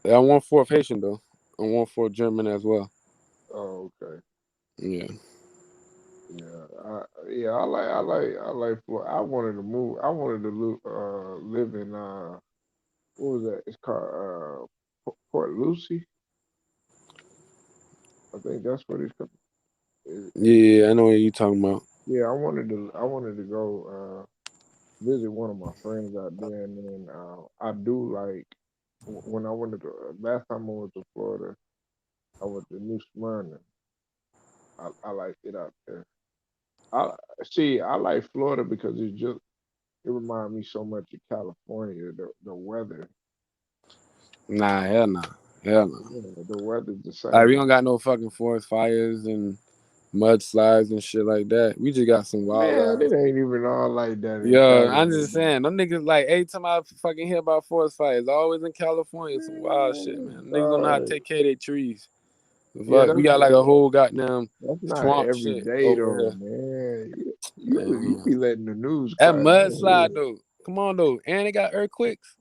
Yeah, I'm 1/4 Haitian though. I'm 1/4 German as well. Oh, okay. Yeah. Yeah, yeah. I like Florida. I wanted to move. I wanted to live in what was that? It's called Port Lucie. I think that's what it's called. Yeah, I know what you talking about. Yeah, I wanted to go visit one of my friends out there, and then I do like when I went to last time I went to Florida, I went to New Smyrna. I liked it out there. I see. I like Florida because it reminds me so much of California. The weather, Nah, hell nah. Hell nah. the weather's the Like, we same. don't got no fucking forest fires and mudslides and shit like that. We just got some wild Man, ass. it ain't even all like that in Yo, I'm just California. saying, them niggas like every time I fucking hear about forest fires, always in California, some wild shit, Man, man. Niggas don't know how to dog. take care of their trees. The Yeah, fuck, we got like a whole goddamn that's not swamp every shit day over though, here. man. You Man. be letting the news That cloud your mudslide head. though, come on though, and they got earthquakes.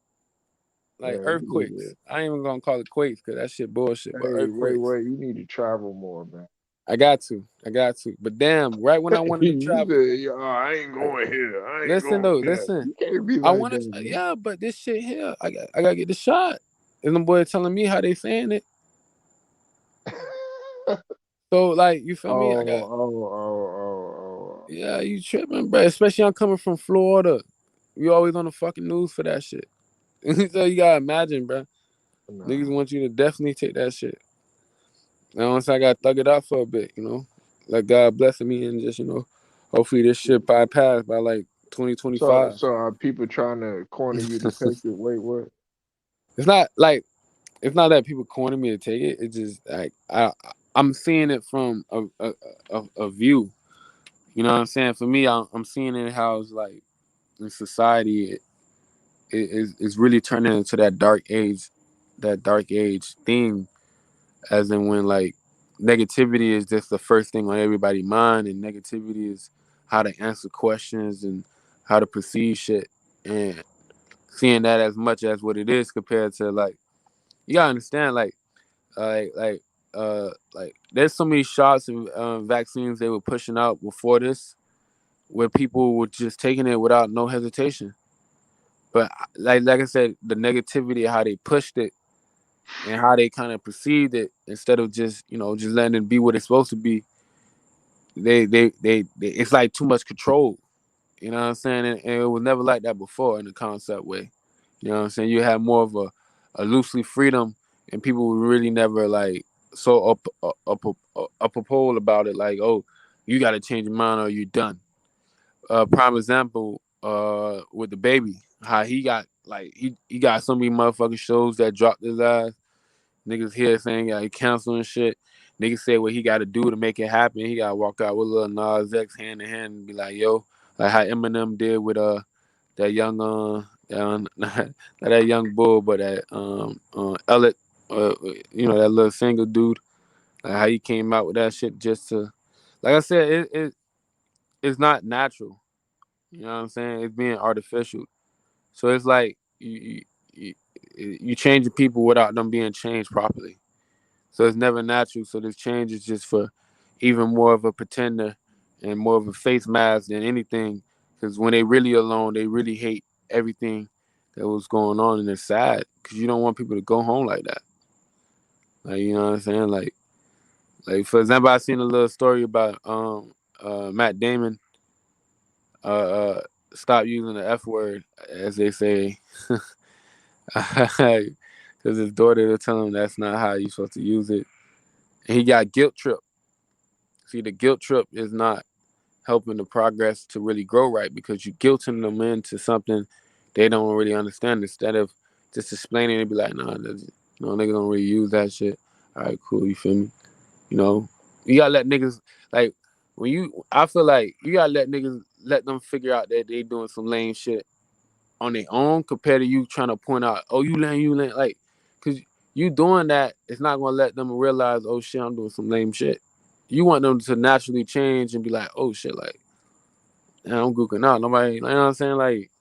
Like Man, you need earthquakes. to. I ain't even gonna call it quakes because that shit bullshit. But Hey, wait, earthquakes. wait. You need to travel more, man. I got to. I got to. But damn, right when I wanted to You travel, said, "Yo, I ain't like, going here. I ain't listen going though, there." listen. You can't be I like wanted, that, man. yeah, but this shit here, I gotta get the shot. And the boy telling me how they saying it. So like, you feel me? I got, yeah, you tripping, bro. Especially I'm coming from Florida. We always on the fucking news for that shit. So you gotta imagine, bro. Niggas Nah. want you to definitely take that shit. And once I got thug it out for a bit, like God blessing me and just, hopefully this shit bypass by like So, 2025. so are people trying to corner you to take it? Wait, what? It's not like it's not that people corner me to take it. It's just like I'm seeing it from a view. You know what I'm saying? For me, I'm seeing it how it's like in society is really turning into that dark age thing. As in when like negativity is just the first thing on everybody's mind, and negativity is how to answer questions and how to perceive shit, and seeing that as much as what it is compared to like you gotta understand like like there's so many shots and vaccines they were pushing out before this where people were just taking it without no hesitation. But like I said, the negativity, how they pushed it and how they kind of perceived it, instead of just just letting it be what it's supposed to be, they it's like too much control. You know what I'm saying? And it was never like that before in the concept way. You know what I'm saying? You had more of a loosely freedom, and people were really never like so up a pole about it. Like, oh, You got to change your mind or you're done. Prime example, with the baby, how he got like he got so many motherfucking shows that dropped his ass. Niggas here saying he canceling shit. Niggas say what he got to do to make it happen. He got to walk out with Lil Nas X hand in hand and be like, yo, like how Eminem did with that young not that young bull, but that Elliot, that little single dude. Like how he came out with that shit just to, like I said, it's not natural. You know what I'm saying? It's being artificial. So it's like you, you changing people without them being changed properly. So it's never natural. So this change is just for even more of a pretender and more of a face mask than anything. Because when they really alone, they really hate everything that was going on, and it's sad because you don't want people to go home like that. Like you know what I'm saying? Like for example, I seen a little story about Matt Damon uh, uh stop using the F word, as they say, because his daughter to tell him that's not how you supposed to use it. And he got guilt tripped. See, the guilt trip is not helping the progress to really grow right because you guilting them into something they don't really understand. Instead of just explaining and be like, nah, niggas don't really use that shit. All right, cool, you feel me? You know, you gotta let niggas like I feel like you gotta let niggas let them figure out that they doing some lame shit on their own compared to you trying to point out, oh, you lame, like, cause you doing that, it's not gonna let them realize, oh shit, I'm doing some lame shit. You want them to naturally change and be like, oh shit, like, damn, I'm gooking out. Nobody, you know what I'm saying? Like,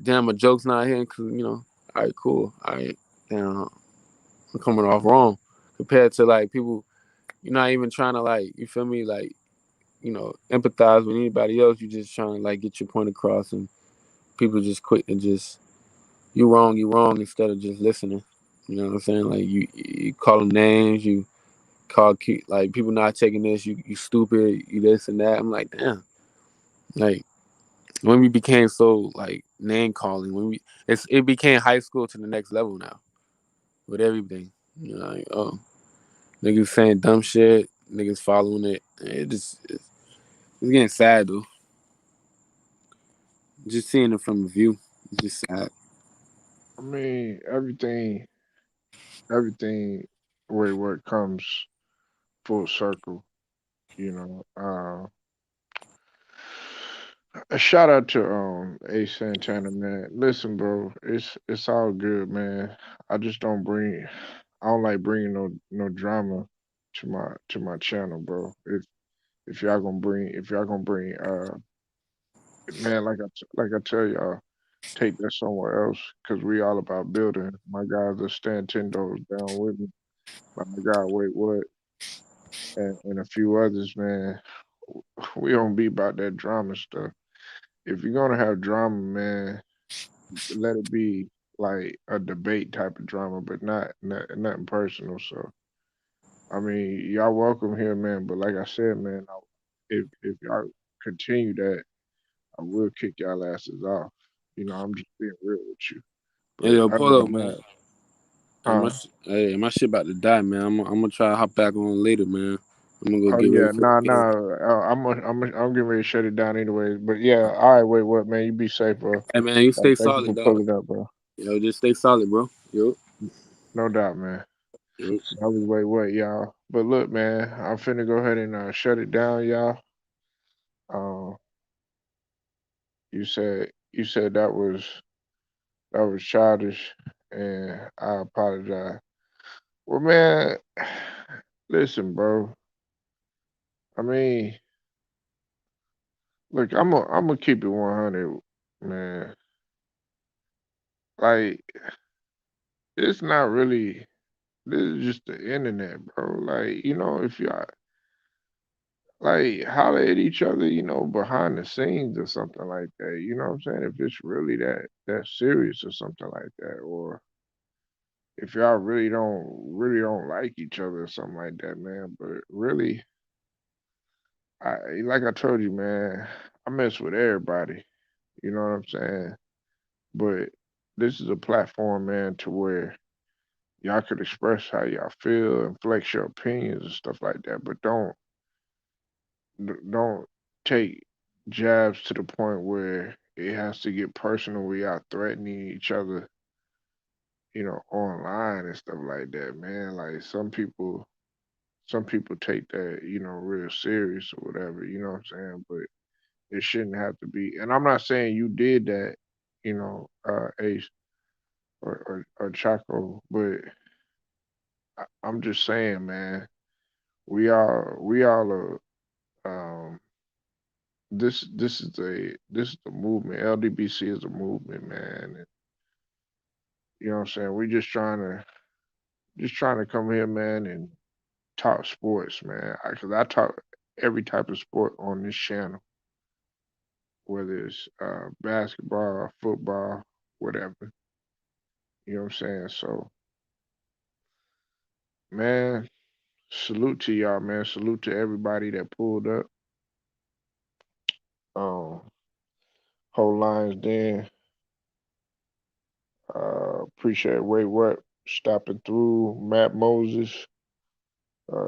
damn, a joke's not hitting, cause all right, cool, all right, damn, I'm coming off wrong compared to like people, you're not even trying to like, you feel me, like, empathize with anybody else. You just trying to like get your point across, and people just quick and just you wrong instead of just listening. You know what I'm saying? Like you call them names, you call like people not taking this, you stupid, you this and that. I'm like, damn. Like when we became so like name calling, it became high school to the next level now with everything. Like niggas saying dumb shit, niggas following it. It's getting sad though. Just seeing it from a view, it's just sad. I mean, everything where it comes full circle, you know. A shout out to A Santana, man. Listen, bro, it's all good, man. I just I don't like bringing no drama to my channel, bro. If y'all gonna bring man, like I tell y'all, take that somewhere else, cause we all about building. My guys are stand 10 doors down with me. My guy, wait, what? And a few others, man. We don't be about that drama stuff. If you're gonna have drama, man, let it be like a debate type of drama, but nothing personal. So I mean, y'all welcome here, man. But like I said, man, if y'all continue that, I will kick y'all asses off. You know, I'm just being real with you. Hey But yo, other Polo, than man. that, Hey, huh? my shit about to die, man. I'm gonna try to hop back on later, man. I'm gonna go Oh get ready yeah, for the game. I'm getting ready to shut it down anyways. But yeah, all right, wait, what, man? You be safe, bro. Hey man, you stay Thank you solid, for dog. pulling up, bro. Yo, just stay solid, bro. Yo, No doubt, man. yo. That was wait, what, y'all. But look, man, I'm finna go ahead and shut it down, y'all. Uh, you said that was childish, and I apologize. Well, man, listen, bro. I mean, look, I'm gonna keep it 100, man. Like, it's not really. This is just the internet, bro. Like, if y'all like holler at each other, behind the scenes or something like that. You know what I'm saying? If it's really that serious or something like that, or if y'all really don't like each other or something like that, man. But really, like I told you, man, I mess with everybody. You know what I'm saying? But this is a platform, man, to where y'all could express how y'all feel and flex your opinions and stuff like that. But don't take jabs to the point where it has to get personal. We are threatening each other, online and stuff like that, man. Like some people take that, real serious or whatever. You know what I'm saying? But it shouldn't have to be. And I'm not saying you did that, Ace or Chaco, but I'm just saying, man, we all are. This is a movement. LDBC is a movement, man. And, you know what I'm saying? We just trying to come here, man, and talk sports, man. Because I talk every type of sport on this channel, whether it's basketball, football, whatever. You know what I'm saying? So, man, salute to y'all, man. Salute to everybody that pulled up. Um, whole lines then. Appreciate Wait What stopping through. Matt Moses,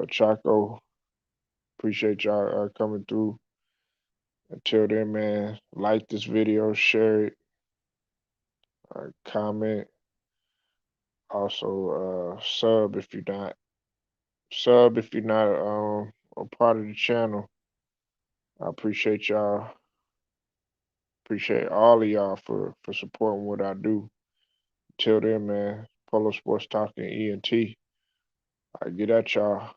Chaco. Appreciate y'all coming through. Until then, man, like this video, share it, comment. Also, sub if you're not a part of the channel. I appreciate y'all. Appreciate all of y'all for supporting what I do. Till then, man, Polo Sports Talking ENT. I get at y'all.